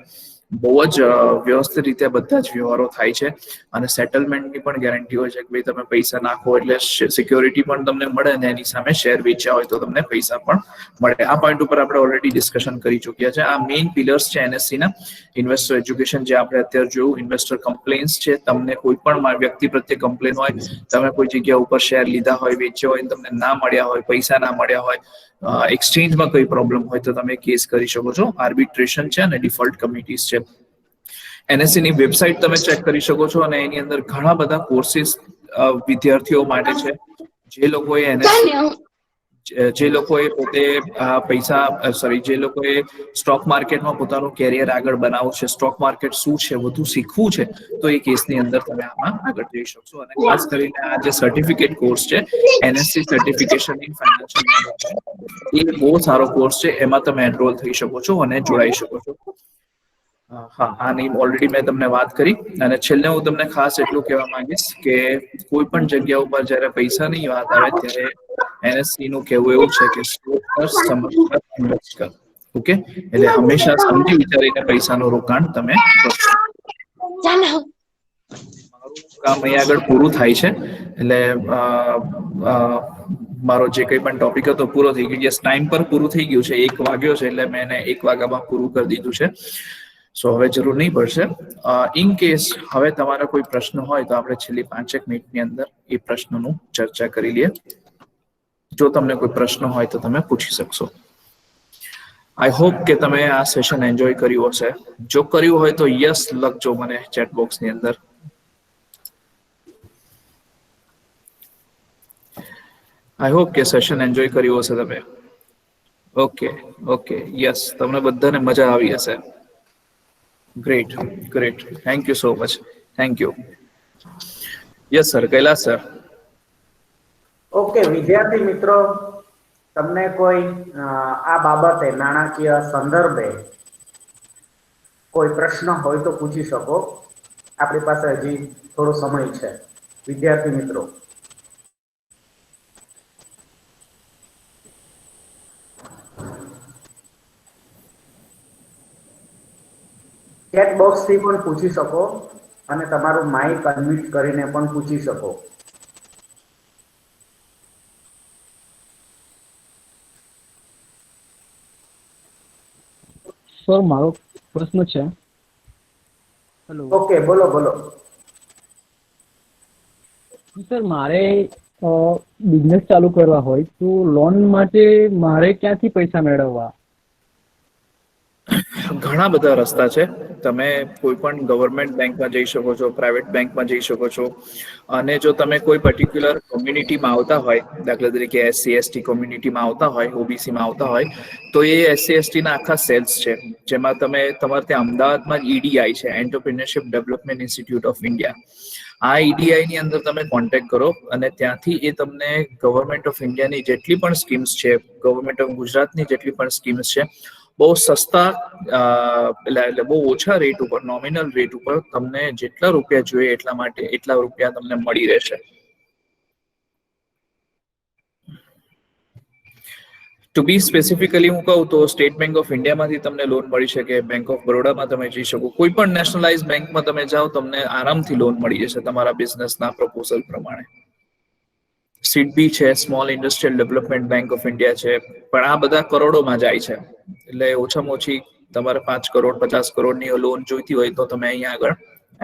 બહુ જ વ્યવસ્થિત રીતે બધા જ વ્યવહારો થાય છે. અને સેટલમેન્ટની પણ ગેરંટી હોય છે કે ભાઈ તમે પૈસા નાખો એટલે સિક્યોરિટી પણ તમને મળે, અને એની સામે શેર વેચ્યા હોય તો તમને પૈસા પણ મળે. આ પોઈન્ટ ઉપર આપણે ઓલરેડી ડિસ્કશન કરી ચૂક્યા છે. આ મેઇન પિલર્સ છે એનએસસી ના. ઇન્વેસ્ટર એજ્યુકેશન જે આપણે અત્યારે જોયું, ઇન્વેસ્ટર કમ્પ્લેન્સ છે, તમને કોઈ પણ વ્યક્તિ પ્રત્યે કમ્પ્લેન હોય, તમે કોઈ જગ્યા ઉપર શેર લીધા હોય, વેચ્યા હોય, તમને ના મળ્યા હોય, પૈસા ના મળ્યા હોય, એક્સચેન્જમાં કોઈ પ્રોબ્લેમ હોય તો તમે કેસ કરી શકો છો. આર્બિટ્રેશન છે અને ડિફોલ્ટ કમિટીઝ છે. એનએસસી ની વેબસાઇટ તમે ચેક કરી શકો છો, અને એની અંદર ઘણા બધા કોર્સિસ વિદ્યાર્થીઓ માટે છે. જે લોકોએ પોતે જે લોકોએ સ્ટોક માર્કેટમાં પોતાનું કેરિયર આગળ બનાવવું છે, સ્ટોક માર્કેટ શું છે બધું શીખવું છે, તો એ કેસની અંદર તમે આમાં આગળ જઈ શકશો. અને ખાસ કરીને આ જે સર્ટિફિકેટ કોર્સ છે, NSC certification in financial management, એ બહુ સારો કોર્સ છે. એમાં તમે એનરોલ થઈ શકો છો અને જોડાઈ શકો છો. હા, આની ઓલરેડી મેં તમને વાત કરી. અને છેલ્લે હું તમને ખાસ એટલું કહેવા માંગીશ કે કોઈ પણ જગ્યા ઉપર જયારે પૈસાની વાત આવે ત્યારે એનએસસી નું કહેવું એવું છે કે સોચ કર, સમજ કર, ઇન્વેસ્ટ કર. ઓકે, એટલે હંમેશા સમજી વિચારીને પૈસાનું રોકાણ તમે કરો. મારું કામ અહીંયા આગળ પૂરું થાય છે. એટલે મારો જે કંઈ પણ ટોપિક હતો પૂરો થઈ ગયો. યસ, ટાઈમ પર પૂરું થઈ ગયું છે. 1 વાગ્યો છે એટલે મેં એને 1 વાગ્યામાં પૂરું કરી દીધું છે. સો હવે જરૂર નહીં પડશે. ઇન કેસ હવે તમારા કોઈ પ્રશ્ન હોય તો આપણે છેલ્લી 5 મિનિટની અંદર એ પ્રશ્નનું ચર્ચા કરી લઈએ. જો તમને કોઈ પ્રશ્ન હોય તો તમે પૂછી શકશો. આઈ હોપ કે તમે આ સેશન એન્જોય કર્યું હશે. જો કર્યું હોય તો યસ લખજો મને ચેટ બોક્સની અંદર. આઈ હોપ કે સેશન એન્જોય કર્યું હશે તમે. ઓકે, યસ, તમને બધાને મજા આવી હશે. Great. Thank you so much. Thank you. Yes sir, Kailash sir. Okay, વિદ્યાર્થી મિત્રો, તમને કોઈ આ બાબતે નાણાકીય સંદર્ભે કોઈ પ્રશ્ન હોય તો પૂછી શકો. આપણી પાસે હજી થોડો સમય છે. વિદ્યાર્થી મિત્રો, ચેટ બોક્સથી પણ પૂછી શકો, અને તમારું માઇક અનમ્યુટ કરીને પણ પૂછી શકો. સર, મારો પ્રશ્ન છે. હેલો. ઓકે, બોલો. સર, મારે બિઝનેસ ચાલુ કરવા હોય તો લોન માટે મારે ક્યાંથી પૈસા મેળવવા? ઘણા બધા રસ્તા છે. તમે કોઈ પણ ગવર્મેન્ટ બેંકમાં જઈ શકો છો, પ્રાઇવેટ બેંકમાં જઈ શકો છો. અને જો તમે કોઈ પર્ટિક્યુલર કોમ્યુનિટીમાં આવતા હોય, દાખલા તરીકે SC ST કોમ્યુનિટીમાં આવતા હોય, OBCમાં આવતા હોય, તો એ SC ST ના આખા સેલ્સ છે. જેમાં તમારે ત્યાં અમદાવાદમાં જ EDI છે, entrepreneurship development institute of India. આ EDI ની અંદર તમે કોન્ટેક્ટ કરો, અને ત્યાંથી એ તમને ગવર્મેન્ટ ઓફ ઇન્ડિયાની જેટલી પણ સ્કીમ્સ છે, ગવર્મેન્ટ ઓફ ગુજરાતની જેટલી પણ સ્કીમ્સ છે, બહુ સસ્તા એટલે બહુ ઓછા રેટ ઉપર, નોમિનલ રેટ ઉપર તમને જેટલા રૂપિયા જોઈએ એટલા માટે એટલા રૂપિયા તમને મળી રહેશે. ટુ બી સ્પેસિફિકલી હું કહું તો સ્ટેટ બેંક ઓફ ઇન્ડિયામાંથી તમને લોન મળી શકે, બેંક ઓફ બરોડામાં તમે જઈ શકો, કોઈ પણ નેશનલાઇઝ બેંકમાં તમે જાઓ તમને આરામથી લોન મળી જશે તમારા બિઝનેસના પ્રપોઝલ પ્રમાણે. સીડબી છે, small industrial development bank of India છે, પણ આ બધા કરોડોમાં જાય છે. એટલે ઓછામાં ઓછી તમારે 5 કરોડ 50 કરોડની લોન જોઈતી હોય તો તમે અહીંયા આગળ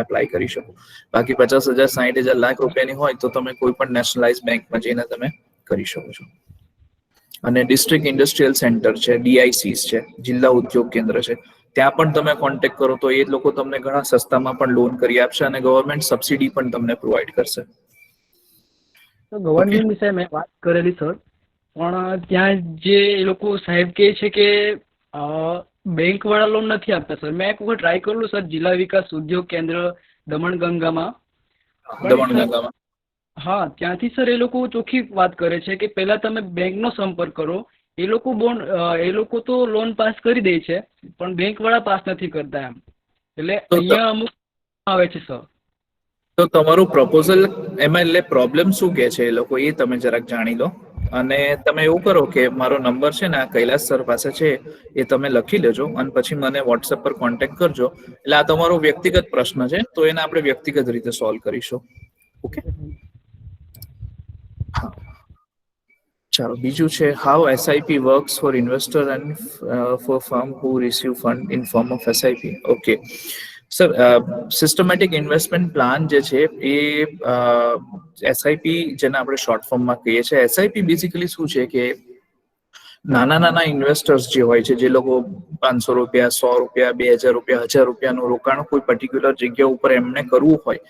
એપ્લાય કરી શકો. બાકી 50,000 60,000 લાખ રૂપિયાની હોય તો તમે કોઈ પણ નેશનલાઇઝ બેંકમાં જઈને તમે કરી શકો છો. અને ડિસ્ટ્રિક્ટ ઇન્ડસ્ટ્રીયલ સેન્ટર છે, ડીઆઈસીસ છે, જિલ્લા ઉદ્યોગ કેન્દ્ર છે, ત્યાં પણ તમે કોન્ટેક્ટ કરો તો એ લોકો તમને ઘણા સસ્તામાં પણ લોન કરી આપશે અને ગવર્મેન્ટ સબસિડી પણ તમને પ્રોવાઈડ કરશે. તો ગવર્મેન્ટ વિશે મેં વાત કરેલી સર, પણ ત્યાં જે એ લોકો સાહેબ કહે છે કે બેંક વાળા લોન નથી આપતા સર. મેં એક વખત ટ્રાય કરેલું સર, જિલ્લા વિકાસ ઉદ્યોગ કેન્દ્ર દમણગંગામાં. દમણગંગામાં હા, ત્યાંથી સર એ લોકો ચોખ્ખી વાત કરે છે કે પહેલા તમે બેંકનો સંપર્ક કરો. એ લોકો તો લોન પાસ કરી દે છે, પણ બેંક વાળા પાસ નથી કરતા એમ. એટલે અહીંયા અમુક આવે છે સર. તો તમારું પ્રપોઝલ એમાં એટલે પ્રોબ્લેમ શું કે છે એ લોકો એ તમે જરાક જાણી લો. અને તમે એવું કરો કે મારો નંબર છે ને આ કૈલાસ સર પાસે છે, એ તમે લખી લેજો અને પછી મને વોટ્સએપ પર કોન્ટેક્ટ કરજો. એટલે આ તમારો વ્યક્તિગત પ્રશ્ન છે તો એને આપણે વ્યક્તિગત રીતે સોલ્વ કરીશું. ઓકે, ચાલો. બીજું છે how SIP works for investor and for firm who receive fund in form of SIP. Okay sir, systematic investment plan જે છે એ એસઆઈપી જેને આપણે શોર્ટ ફોર્મમાં કહીએ છીએ, એસઆઈપી બેઝિકલી શું છે કે નાના નાના ઇન્વેસ્ટર્સ જે હોય છે, જે લોકો 500 રૂપિયા 100 રૂપિયા 2000 રૂપિયા 1000 રૂપિયાનું રોકાણ કોઈ પર્ટિક્યુલર જગ્યા ઉપર એમને કરવું હોય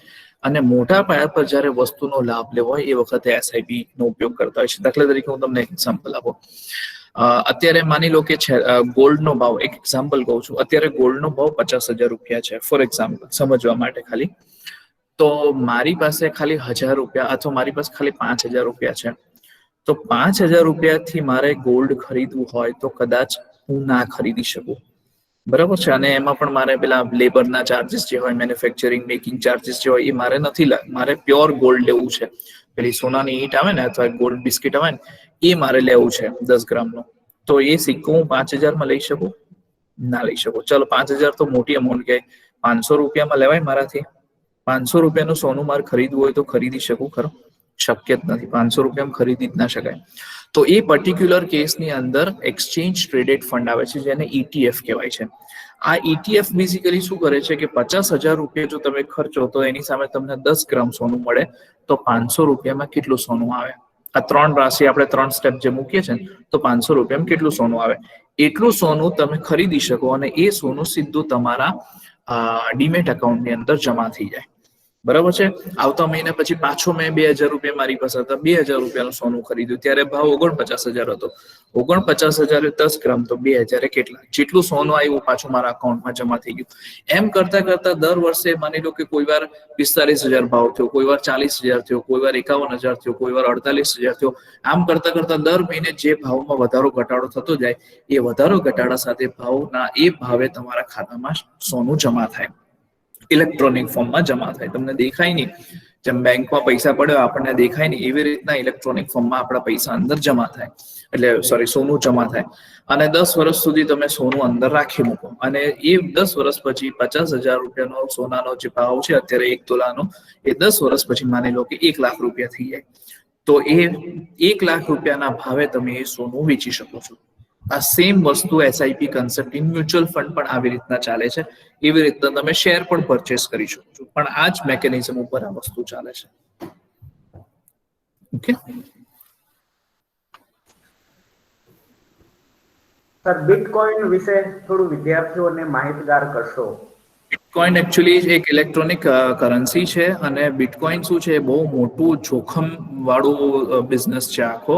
અને મોટા પાયા પર જ્યારે વસ્તુનો લાભ લેવો હોય એ વખતે એસઆઈપી નો ઉપયોગ કરતા હોય છે. દાખલા તરીકે હું તમને એક્ઝામ્પલ આપું. અત્યારે માની લો કે ગોલ્ડનો ભાવ, એક એક્ઝામ્પલ કહું છું, અત્યારે ગોલ્ડનો ભાવ 50,000 રૂપિયા છે ફોર એક્ઝામ્પલ, સમજવા માટે ખાલી. તો મારી પાસે ખાલી 1000 રૂપિયા અથવા મારી પાસે ખાલી 5,000 રૂપિયા છે. તો 5,000 રૂપિયાથી મારે ગોલ્ડ ખરીદવું હોય તો કદાચ હું ના ખરીદી શકું. બરાબર છે. અને એમાં પણ મારે પેલા લેબરના ચાર્જીસ જે હોય, મેન્યુફેક્ચરિંગ મેકિંગ ચાર્જીસ જે હોય એ મારે નથી. મારે પ્યોર ગોલ્ડ લેવું છે. પેલી સોનાની ઈંટ આવે ને અથવા ગોલ્ડ બિસ્કિટ આવે ને એ મારે લેવું છે 10 ગ્રામનો. તો એ સિક્કો હું 5,000માં લઈ શકું? ના લઈ શકું. ચલો 5,000 તો મોટી અમાઉન્ટ કે 500 રૂપિયામાં લેવાય મારાથી? 500 રૂપિયાનું સોનું મારે ખરીદવું હોય તો ખરીદી શકું ખરો? શક્ય જ નથી. 500 રૂપિયામાં ખરીદી જ ના શકાય. તો એ પર્ટિક્યુલર કેસની અંદર એક્સચેન્જ ટ્રેડેડ ફંડ આવે છે, જેને ETF કહેવાય છે. આ ETF બેઝિકલી શું કરે છે કે 50,000 રૂપિયા જો તમે ખર્ચો તો એની સામે તમને 10 ગ્રામ સોનું મળે. તો 500 રૂપિયામાં કેટલું સોનું આવે? આ 3 રાશિ આપણે 3 સ્ટેપ જે મૂકીએ છીએ તો 500 રૂપિયામાં કેટલું સોનું આવે? એટલું સોનું તમે ખરીદી શકો અને એ સોનું સીધું તમારા ડીમેટ એકાઉન્ટની અંદર જમા થઈ જાય. બરાબર છે. આવતા મહિને પછી પાછો મેં 2,000 રૂપિયા મારી પાસે હતા, 2,000 રૂપિયાનું સોનું ખરીદ્યું, ત્યારે ભાવ 49,000 હતો. 49,000 10 ગ્રામ તો 2,000 કેટલા? જેટલું સોનું આવ્યું પાછું મારા અકાઉન્ટમાં જમા થઈ ગયું. એમ કરતા કરતા દર વર્ષે માની લો કે કોઈ વાર 45,000 ભાવ થયો, કોઈ વાર 40,000 થયો, કોઈ વાર 51,000 થયો, કોઈ વાર 48,000 થયો. આમ કરતા કરતા દર મહિને જે ભાવમાં વધારો ઘટાડો થતો જાય એ વધારો ઘટાડા સાથે ભાવના એ ભાવે તમારા ખાતામાં સોનું જમા થાય, ઇલેક્ટ્રોનિક ફોર્મમાં જમા થાય. તમને દેખાય નહીં, જેમ બેંકમાં પૈસા પડ્યો આપણને દેખાય નહીં, એવી રીતના ઇલેક્ટ્રોનિક ફોર્મમાં આપણા પૈસા અંદર જમા થાય, એટલે સોરી સોનું જમા થાય. અને 10 વર્ષ સુધી તમે સોનું અંદર રાખી મૂકો અને એ 10 વર્ષ પછી 50,000 રૂપિયાનો સોનાનો જે ભાવ છે અત્યારે 1 તોલાનો, એ 10 વર્ષ પછી માની લો કે 1 લાખ રૂપિયા થઈ જાય. તો એ 1 લાખ રૂપિયાના ભાવે તમે એ સોનું વેચી શકો છો. આ સેમ વસ્તુ SIP concept in mutual fund પણ આવી રીતના ચાલે છે. એવી રીતના તમે શેર પણ પરચેસ કરી શકો છો, પણ આ જ મેકેનિઝમ ઉપર આ વસ્તુ ચાલે છે. ઓકે સર, બિટકોઇન વિશે થોડું વિદ્યાર્થીઓને માહિતગાર કરશો? બિટકોઇન એકચ્યુઅલી એક ઇલેક્ટ્રોનિક કરન્સી છે અને બિટકોઇન શું છે, બહુ મોટું જોખમ વાળું બિઝનેસ છે આખો.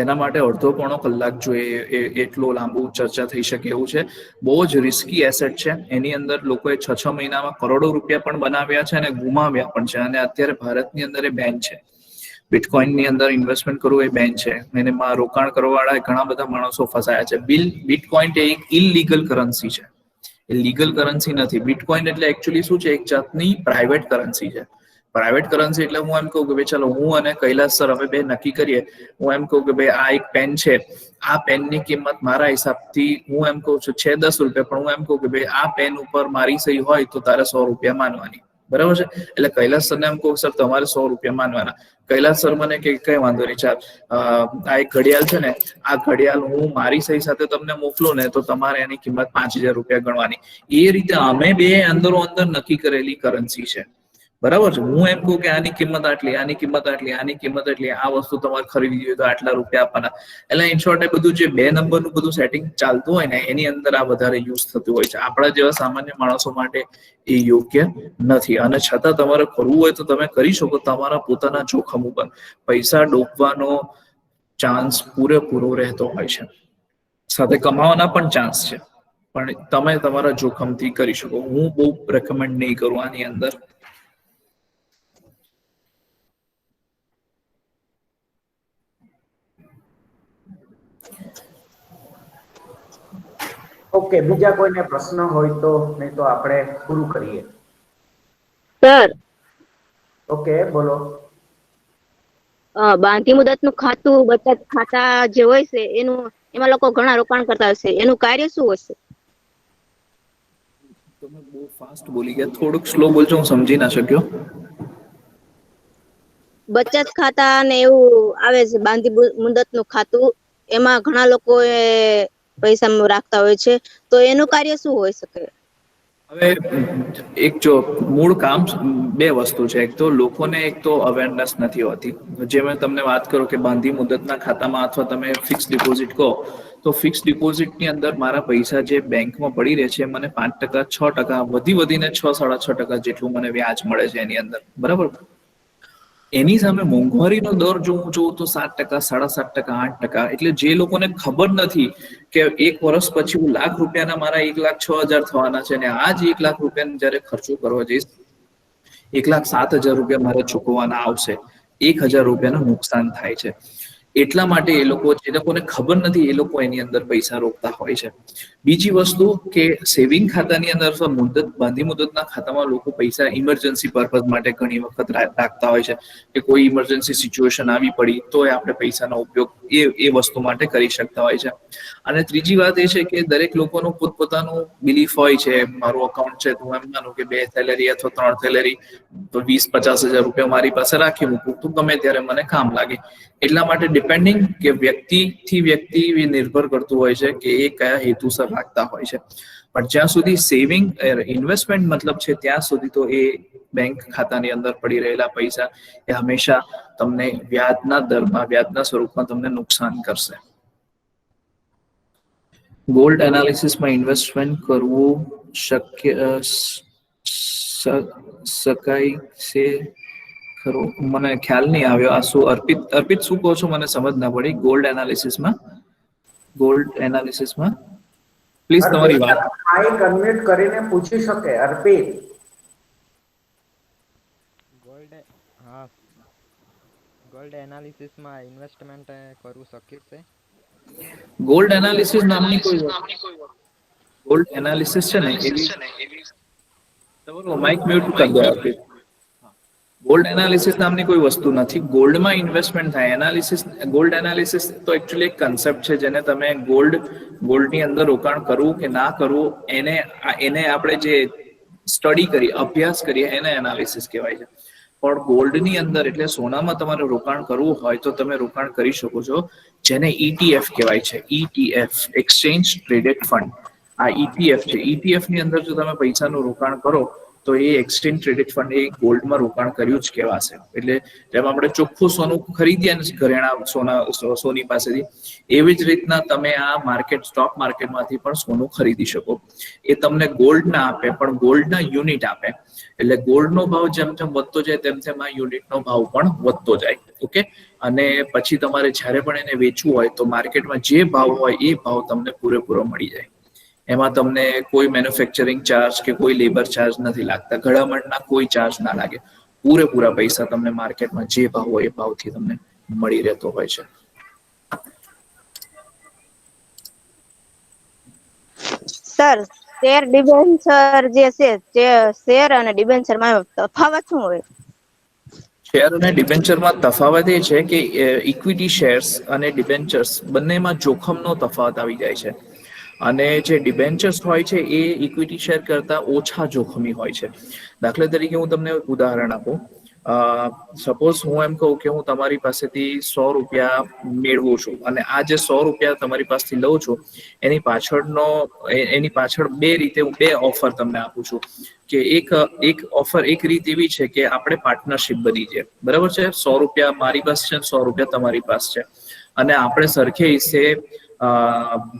એના માટે અડધો પોણો કલાક જોઈએ એટલો લાંબુ ચર્ચા થઈ શકે એવું છે. બહુ જ રિસ્કી એસેટ છે. એની અંદર લોકોએ 6 મહિનામાં કરોડો રૂપિયા પણ બનાવ્યા છે અને ગુમાવ્યા પણ છે. અને અત્યારે ભારતની અંદર એ બેન છે. બિટકોઇનની અંદર ઇન્વેસ્ટમેન્ટ કરવું એ બેન છે. એમાં રોકાણ કરવાવાળા ઘણા બધા માણસો ફસાયા છે. બિટકોઇન એ એક ઇલીગલ કરન્સી છે, એ લીગલ કરન્સી નથી. બિટકોઇન એટલે એકચ્યુઅલી શું છે, એક જાતની પ્રાઇવેટ કરન્સી છે. પ્રાઇવેટ કરન્સી એટલે હું એમ કહું કે ભાઈ ચાલો હું અને કૈલાસ સર હવે બે નક્કી કરીએ. હું એમ કહું કે ભાઈ આ એક પેન છે, આ પેનની કિંમત મારા હિસાબથી હું એમ કહું છું છે 10 રૂપિયા, પણ હું એમ કહું કે ભાઈ આ પેન ઉપર મારી સહી હોય તો તારે 100 રૂપિયા માનવાની, બરાબર છે. એટલે કૈલાસ સરને એમ કહું સર તમારે 100 રૂપિયા માનવાના. કૈલાસ સર મને કે કઈ વાંધો નહીં, ચાલ આ એક ઘડિયાળ છે ને, આ ઘડિયાળ હું મારી સહી સાથે તમને મોકલું ને તો તમારે એની કિંમત 5000 રૂપિયા ગણવાની. એ રીતે અમે બે અંદરો અંદર નક્કી કરેલી કરન્સી છે, બરાબર છે. હું એમ કહું કે આની કિંમત આટલી, આની કિંમત આટલી, આની કિંમત આટલી, આ વસ્તુ તમારે ખરીદવી હોય તો આટલા રૂપિયા આપવાના. એટલે ઇન શોર્ટ એ બધું જે 2 નંબરનું બધું સેટિંગ ચાલતું હોય ને એની અંદર આ વધારે યુઝ થતું હોય છે. આપણા જેવા સામાન્ય માણસો માટે એ યોગ્ય નથી, અને છતાં તમારે કરવું હોય તો તમે કરી શકો તમારા પોતાના જોખમ ઉપર. પૈસા ડૂબવાનો ચાન્સ પૂરેપૂરો રહેતો હોય છે, સાથે કમાવાના પણ ચાન્સ છે, પણ તમે તમારા જોખમથી કરી શકો. હું બહુ રેકમેન્ડ નહીં કરું આની અંદર. ઓકે, બીજા કોઈને પ્રશ્ન હોય તો, નહીં તો આપણે પૂરું કરીએ. સર, ઓકે, બોલો. બાંધી મુદતનું ખાતું, બચત ખાતા જે હોય છે એમાં લોકો ઘણા રોકાણ કરતા હશે, એનું કાર્ય શું હશે? તમે બહુ ફાસ્ટ બોલી ગયા, થોડુંક સ્લો બોલજો, હું સમજી ના શક્યો. બચત ખાતા ને એવું આવે છે, બાંધી મુદતનું ખાતું, એમાં ઘણા લોકો પૈસા રાખતા હોય છે, તો એનું કાર્ય શું હોઈ શકે? હવે એક જો મૂળ કામ બે વસ્તુ છે. એક તો લોકોને એક તો અવેરનેસ નથી હોતી. જે મેં તમને વાત કરો કે બાંધી મુદતના ખાતામાં અથવા તમે ફિક્સ ડિપોઝિટ કહો તો ફિક્સ ડિપોઝિટની અંદર મારા પૈસા જે બેંકમાં પડી રહે છે મને 5%, 6%, વધીને 6-6.5% જેટલું મને વ્યાજ મળે છે એની અંદર, બરાબર. એની સામે મોંઘવારીનો દર જો હું જોઉં તો 7%, 7.5%, 8%. એટલે જે લોકોને ખબર નથી કે 1 વર્ષ પછી હું લાખ રૂપિયાના મારા 1,06,000 થવાના છે, અને આ જ 1 લાખ રૂપિયાનો જયારે ખર્ચો કરવા જઈશ 1,07,000 રૂપિયા મારે ચૂકવવાના આવશે, 1,000 રૂપિયાનું નુકસાન થાય છે. એટલા માટે એ લોકોને ખબર નથી, એ લોકો એની અંદર પૈસા રોકતા હોય છે. બીજી વસ્તુ કે સેવિંગ ખાતાની અંદર બાંધી મુદતના ખાતામાં લોકો પૈસા ઇમરજન્સી પર્પઝ માટે ઘણી વખત રાખતા હોય છે, કે કોઈ ઇમરજન્સી સિચ્યુએશન આવી પડી તો આપણે પૈસાનો ઉપયોગ એ વસ્તુ માટે કરી શકતા હોય છે. અને ત્રીજી વાત એ છે કે દરેક લોકોનું પોતપોતાનું બિલીફ હોય છે. મારું અકાઉન્ટ છે તો હું એમ માનું કે 2 સેલેરી અથવા 3 સેલેરી તો 20-50 હજાર રૂપિયા મારી પાસે રાખી મૂકું તો ગમે ત્યારે મને કામ લાગે. એટલા માટે ડિપેન્ડિંગ કે વ્યક્તિથી વ્યક્તિ નિર્ભર કરતું હોય છે કે એ કયા હેતુસર રાખતા હોય છે. પણ જ્યાં સુધી સેવિંગ ઇન્વેસ્ટમેન્ટ મતલબ છે ત્યાં સુધી તો એ બેંક ખાતાની અંદર પડી રહેલા પૈસા એ હંમેશા તમને વ્યાજના દરમાં, વ્યાજના સ્વરૂપમાં તમને નુકસાન કરશે. ગોલ્ડ એનાલિસિસમાં ઇન્વેસ્ટમેન્ટ કરવું શકાય છે ખરું? મને ખ્યાલ નહીં આવ્યો. આ શું અર્પિત શું કહો છો? મને સમજ ના પડી. ગોલ્ડ એનાલિસિસમાં પ્લીઝ તમારી વાત માઇક અનમ્યુટ કરીને પૂછી શકે. અર્પિત, ગોલ્ડ એનાલિસિસમાં ઇન્વેસ્ટમેન્ટ કરવું શક્ય છે? ગોલ્ડ એનાલિસિસ નામની કોઈ ગોલ્ડ એનાલિસિસ છે ને એવી તમારું માઇક મ્યુટ કરી દો અર્પિત. ગોલ્ડ એનાલિસિસ નામની કોઈ વસ્તુ નથી. ગોલ્ડમાં ઇન્વેસ્ટમેન્ટ થાય. ગોલ્ડ એનાલિસિસ તો એકચ્યુઅલી એક કન્સેપ્ટ છે જેને તમે ગોલ્ડની અંદર રોકાણ કરવું કે ના કરવું એને આપણે જે સ્ટડી કરીએ, અભ્યાસ કરીએ એને એનાલિસિસ કહેવાય છે. પણ ગોલ્ડની અંદર એટલે સોનામાં તમારે રોકાણ કરવું હોય તો તમે રોકાણ કરી શકો છો, જેને ETF કહેવાય છે. ETF, exchange traded fund. આ ETF છે. ETF ની અંદર જો તમે પૈસાનું રોકાણ કરો તો એ એક્સચેન્જ ટ્રેડેડ ફંડ એ ગોલ્ડમાં રોકાણ કર્યું જ કહેવાશે. એટલે જેમ આપણે ચોખ્ખું સોનું ખરીદીએ ને ઘરેણા સોની પાસેથી, એવી જ રીતના તમે આ સ્ટોક માર્કેટમાંથી પણ સોનું ખરીદી શકો. એ તમને ગોલ્ડ ના આપે પણ ગોલ્ડના યુનિટ આપે. એટલે ગોલ્ડનો ભાવ જેમ જેમ વધતો જાય તેમ તેમ આ યુનિટનો ભાવ પણ વધતો જાય. ઓકે, અને પછી તમારે જ્યારે પણ એને વેચવું હોય તો માર્કેટમાં જે ભાવ હોય એ ભાવ તમને પૂરેપૂરો મળી જાય. એમાં તમને કોઈ મેન્યુફેક્ચરિંગ ચાર્જ કે કોઈ લેબર ચાર્જ નથી લાગતા. ઘડામણના કોઈ ચાર્જ ના લાગે. પૂરેપૂરા પૈસા તમને માર્કેટમાં જે ભાવ હોય એ ભાવથી તમને મળી રહેતો હોય છે. સર શેર ડિબેન્ચર જે છે તે શેર અને ડિબેન્ચર માં તફાવત શું હોય? શેર અને ડિબેન્ચરમાં તફાવત એ છે કે ઇક્વિટી શેર્સ અને ડિબેન્ચર્સ બંનેમાં જોખમનો તફાવત આવી જાય છે. અને જે ડિબેન્ચર્સ હોય છે એ ઇક્વિટી શેર કરતા ઓછા જોખમી હોય છે. દાખલા તરીકે હું તમને ઉદાહરણ આપું. સપોઝ હું એમ કહું કે હું તમારી પાસેથી 100 રૂપિયા મેળવું છું અને આ જે 100 રૂપિયા તમારી પાસેથી લઉં છું એની પાછળ બે રીતે હું બે ઓફર તમને આપું છું. કે એક ઓફર એક રીત એવી છે કે આપણે પાર્ટનરશિપ બની છે, બરાબર છે. 100 રૂપિયા મારી પાસે છે, 100 રૂપિયા તમારી પાસે છે અને આપણે સરખે હિસ્સે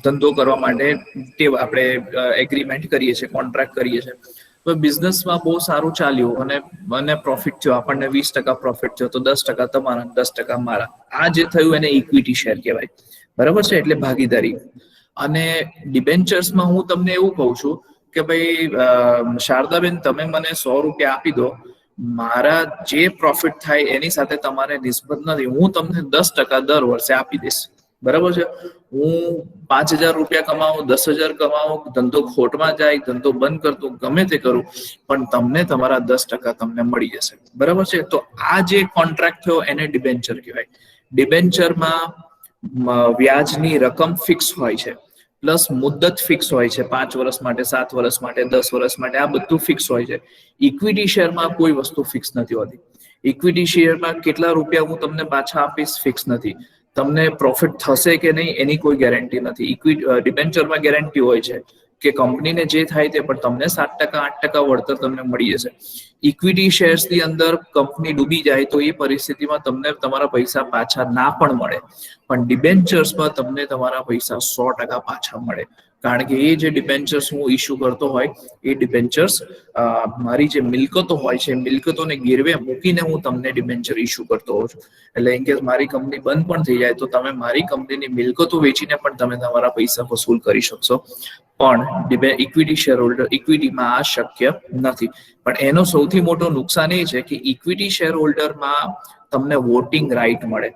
ધંધો કરવા માટે આપણે એગ્રીમેન્ટ કરીએ છીએ, કોન્ટ્રાક્ટ કરીએ છીએ. તો બિઝનેસમાં બહુ સારું ચાલ્યું અને પ્રોફિટ થયો, આપણને 20% પ્રોફિટ થયો તો 10% તમારા, 10% મારા. આ જે થયું એને ઇક્વિટી શેર કહેવાય, બરાબર છે, એટલે ભાગીદારી. અને ડિબેન્ચર્સમાં હું તમને એવું કહું છું કે ભાઈ શારદાબેન, તમે મને 100 રૂપિયા આપી દો, મારા જે પ્રોફિટ થાય એની સાથે તમારે નિસ્બત નથી, હું તમને 10% દર વર્ષે આપી દઈશ, બરાબર છે. હું 5,000 રૂપિયા કમાવું, 10,000 કમાવું, ધંધો ખોટમાં જાય, ધંધો બંધ કરતો, ગમે તે કરું, પણ તમને તમારા 10% તમને મળી જશે, બરાબર છે. તો આ જે કોન્ટ્રાક્ટ થયો એને ડિબેન્ચર કહેવાય. ડિબેન્ચરમાં વ્યાજની રકમ ફિક્સ હોય છે, પ્લસ મુદ્દત ફિક્સ હોય છે, 5 વર્ષ માટે, 7 વર્ષ માટે, 10 વર્ષ માટે, આ બધું ફિક્સ હોય છે. ઇક્વિટી શેરમાં કોઈ વસ્તુ ફિક્સ નથી હોતી. ઇક્વિટી શેરમાં કેટલા રૂપિયા હું તમને પાછા આપીશ ફિક્સ નથી. તમને પ્રોફિટ થશે કે નહીં એની કોઈ ગેરંટી નથી. ડિબેન્ચરમાં ગેરંટી હોય છે કે કંપનીને જે થાય તે, પણ તમને 7%, 8% વળતર તમને મળી જશે. ઇક્વિટી શેર્સની અંદર કંપની ડૂબી જાય તો એ પરિસ્થિતિમાં તમને તમારા પૈસા પાછા ના પણ મળે, પણ ડિબેન્ચર્સમાં તમને તમારા પૈસા 100% પાછા મળે. કારણ કે એ જે ડિબેન્ચર્સ હું ઇસ્યુ કરતો હોય એ ડિબેન્ચર્સ મારી જે મિલકતો હોય છે, મિલકતોને ગીરવે મૂકીને હું તમને ડિબેન્ચર ઇસ્યુ કરતો હોઉં છું. એટલે ઇન કેસ મારી કંપની બંધ પણ થઈ જાય તો તમે મારી કંપનીની મિલકતો વેચીને પણ તમે તમારા પૈસા વસૂલ કરી શકશો. પણ ઇક્વિટી શેર હોલ્ડર, ઇક્વિટીમાં આ શક્ય નથી. પણ એનો સૌથી મોટો નુકસાન એ છે કે ઇક્વિટી શેર હોલ્ડરમાં તમને વોટિંગ રાઈટ મળે.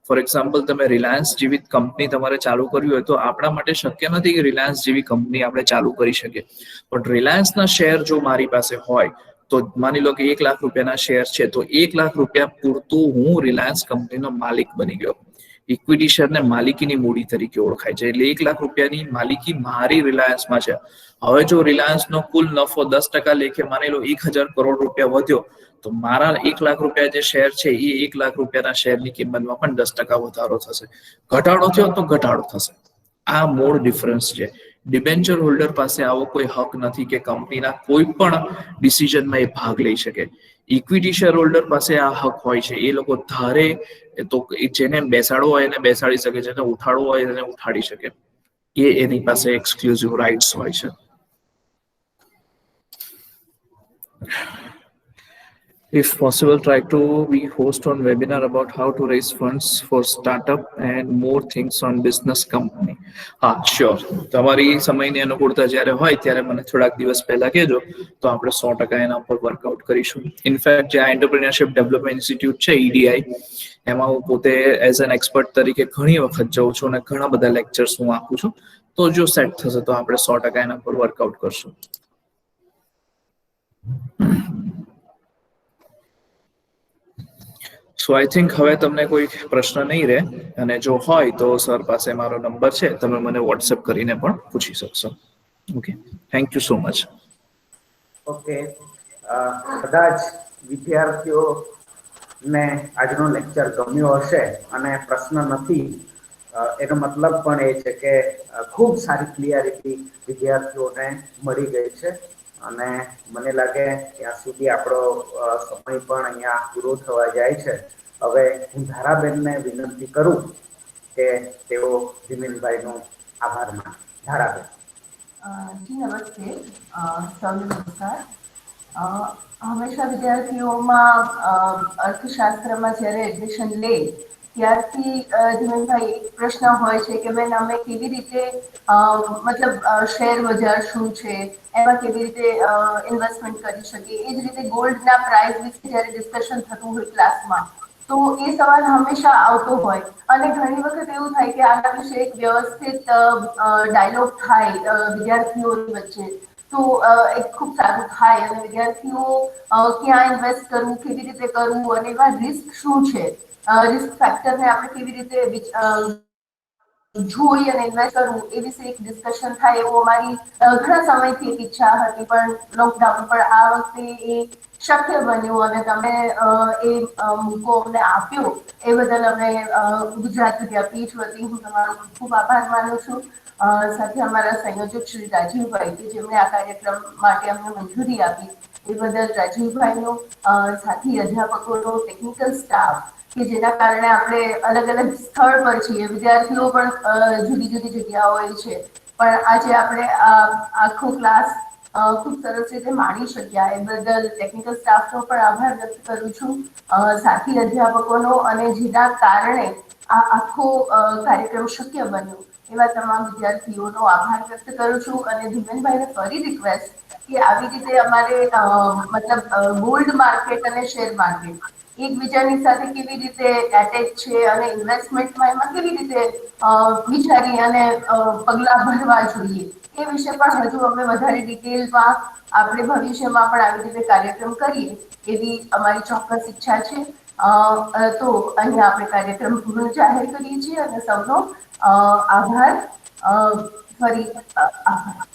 ફોર એક્ઝામ્પલ, તમે રિલાયન્સ જેવી કંપની તમારે ચાલુ કરવી હોય તો આપણા માટે શક્ય નથી કે રિલાયન્સ જેવી કંપની આપણે ચાલુ કરી શકીએ. પણ રિલાયન્સના શેર જો મારી પાસે હોય તો માની લો કે 1 લાખ રૂપિયાના શેર છે, તો 1 લાખ રૂપિયા પૂરતું હું રિલાયન્સ કંપનીનો માલિક બની ગયો. ઇક્વિટી શેરને માલિકીની મૂડી તરીકે ઓળખાય છે. એટલે 1 લાખ રૂપિયાની માલિકી મારી રિલાયન્સમાં છે. હવે જો રિલાયન્સનો કુલ નફો 10% લેખે માની લો 1,000 કરોડ રૂપિયા વધ્યો, તો મારા 1 લાખ રૂપિયા જે શેર છે એ 1 લાખ રૂપિયાના શેરની કિંમતમાં પણ 10% વધારો થશે. ઘટાડો થયો તો ઘટાડો થશે. આ મૂળ ડિફરન્સ છે. ડિબેન્ચર હોલ્ડર પાસે આવો કોઈ હક નથી કે કંપનીના કોઈ પણ ડિસિઝનમાં એ ભાગ લઈ શકે. ઇક્વિટી શેર હોલ્ડર પાસે આ હક હોય છે. એ લોકો ધારે તો જેને બેસાડવો હોય એને બેસાડી શકે, જેને ઉઠાડવો હોય એને ઉઠાડી શકે. એની પાસે એક્સક્લુઝિવ રાઇટ્સ હોય છે. If possible, try to be host on webinar about how to raise funds for startup and more things on business company. હા, શ્યોર. તમારી સમયની અનુકૂળતા જ્યારે હોય ત્યારે મને થોડાક દિવસ પહેલા કહેજો તો આપણે 100% એના ઉપર વર્કઆઉટ કરીશું. ઇનફેક્ટ જે એન્ટરપ્રિન્યોરશિપ ડેવલપમેન્ટ ઇન્સ્ટિટ્યૂટ છે, EDI, એમાં હું પોતે એઝ એન એક્સપર્ટ તરીકે ઘણી વખત જાઉં છું અને ઘણા બધા લેક્ચર્સ હું આપું છું. તો જો સેટ થશે તો આપણે 100% એના પર વર્કઆઉટ કરશું. સો આઈ થિંક હવે તમને કોઈ પ્રશ્ન નહીં રહે, અને જો હોય તો સર પાસે મારો નંબર છે, તમે મને વોટ્સએપ કરીને પણ પૂછી શકશો. Okay, thank you so much. Okay, બધા જ વિદ્યાર્થીઓને આજનો લેક્ચર ગમ્યો હશે અને પ્રશ્ન નથી, એનો મતલબ પણ એ છે કે ખૂબ સારી ક્લિયરિટી વિદ્યાર્થીઓને મળી ગઈ છે. અને મને લાગે ત્યાં સુધી આપણો સમય પણ અહીંયા પૂરો થવા જાય છે. હવે હું ધારાબેનને વિનંતી કરું કે તેઓ વિમલભાઈનો આભાર માને. ધારાબેન. જી નમસ્તે, સૌને નમસ્કાર. હંમેશા વિદ્યાર્થીઓમાં અર્થશાસ્ત્રમાં જ્યારે એડમિશન લે ત્યારથી ધીમેનભાઈ એક પ્રશ્ન હોય છે કે બેન અમે કેવી રીતે મતલબ શેર બજાર શું છે, એમાં કેવી રીતે ઇન્વેસ્ટમેન્ટ કરી શકીએ. એ જ રીતે ગોલ્ડના પ્રાઇસ વિશે જ્યારે ડિસ્કશન થતું હોય ક્લાસમાં, તો એ સવાલ હંમેશા આવતો હોય અને ઘણી વખત એવું થાય કે આના વિશે એક વ્યવસ્થિત ડાયલોગ થાય વિદ્યાર્થીઓની વચ્ચે, તો એક ખૂબ સારું થાય અને વિદ્યાર્થીઓ ક્યાં ઇન્વેસ્ટ કરવું, કેવી રીતે કરવું અને એવા રિસ્ક શું છે, રિસ્ક ફેક્ટરને આપણે કેવી રીતે જોઈ અને ઇન્વેસ્ટ કરવું એ વિશે એક ડિસ્કશન થાય એવું અમારી ઘણા સમયથી એક ઈચ્છા હતી, પણ લોકડાઉન પણ આ વખતે એ શક્ય બન્યું અને તમે એ મોકો અમને આપ્યો એ બદલ અમે ગુજરાત વિદ્યાપીઠ વતી હું તમારો ખૂબ આભાર માનું છું. સાથે અમારા સંયોજક શ્રી રાજીવભાઈ કે જેમણે આ કાર્યક્રમ માટે અમને મંજૂરી આપી એ બદલ રાજીવભાઈનો, સાથી અધ્યાપકોનો, ટેકનિકલ સ્ટાફ કે જેના કારણે આપણે અલગ અલગ સ્થળ પર છીએ, વિદ્યાર્થીઓ પણ જુદી જુદી જગ્યાઓએ છે, પણ આજે આપણે આખો ક્લાસ ખૂબ સરસ રીતે માણી શક્યા એ બદલ ટેકનિકલ સ્ટાફનો પણ આભાર વ્યક્ત કરું છું, સાથી અધ્યાપકોનો, અને જેના કારણે આ આખો કાર્યક્રમ શક્ય બન્યો એવા તમામ વિદ્યાર્થીઓનો આભાર વ્યક્ત કરું છું. અને ધીમેનભાઈને ફરી રિક્વેસ્ટ કે આવી રીતે અમારે મતલબ ગોલ્ડ માર્કેટ અને શેર માર્કેટ એકબીજાની સાથે કેવી રીતે એટેચ છે અને ઇન્વેસ્ટમેન્ટમાં એમાં કેવી રીતે વિચારી અને પગલાં ભરવા જોઈએ એ વિશે પણ હજુ અમે વધારે ડિટેલમાં આપણે ભવિષ્યમાં પણ આવી રીતે કાર્યક્રમ કરીએ એવી અમારી ચોક્કસ ઈચ્છા છે. તો અહીંયા આપણે કાર્યક્રમ પૂર્ણ જાહેર કરીએ છીએ અને સૌનો આભાર. ફરી આભાર.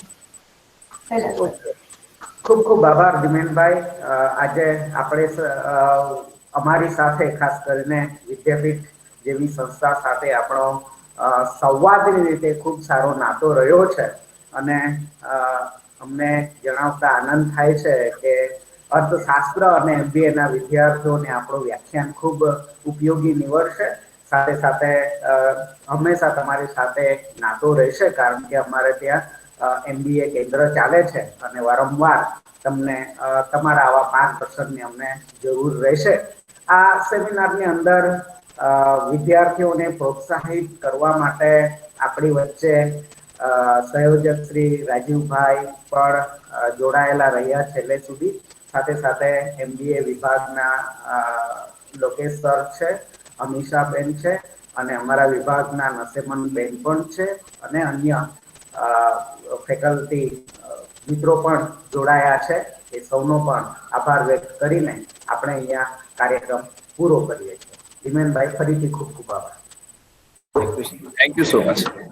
કૈલાશભાઈ. ઓકે, ખૂબ ખૂબ આભાર ધીમેનભાઈ. આજે આપણે અમારી સાથે ખાસ કરીને વિદ્યાપીઠ જેવી સંસ્થા સાથે આપણો સંવાદની રીતે ખૂબ સારો નાતો રહ્યો છે અને અમને જણાવતા આનંદ થાય છે કે અર્થશાસ્ત્ર અને MBA ના વિદ્યાર્થીઓને આપણું વ્યાખ્યાન ખૂબ ઉપયોગી નીવડશે. સાથે સાથે હંમેશા તમારી સાથે નાતો રહેશે, કારણ કે અમારે ત્યાં MBA કેન્દ્ર ચાલે છે અને વારંવાર તમને તમારા આવા માર્ગદર્શનની અમને જરૂર રહેશે. આ સેમિનારની અંદર વિદ્યાર્થીઓને પ્રોત્સાહિત કરવા માટે આપણી વચ્ચે સંયોજક શ્રી રાજીવભાઈ પણ જોડાયેલા રહ્યા છેલ્લે સુધી. સાથે સાથે MBA વિભાગના લોકેશ સર છે, અમીષાબેન છે અને અમારા વિભાગના નસેમનબેન પણ છે અને અન્ય ફેકલ્ટી મિત્રો પણ જોડાયા છે. એ સૌનો પણ આભાર વ્યક્ત કરીને આપણે અહીંયા કાર્યક્રમ પૂરો કરીએ છીએ. ધીમેનભાઈ, ફરીથી ખૂબ ખૂબ આભાર. Thank you so much.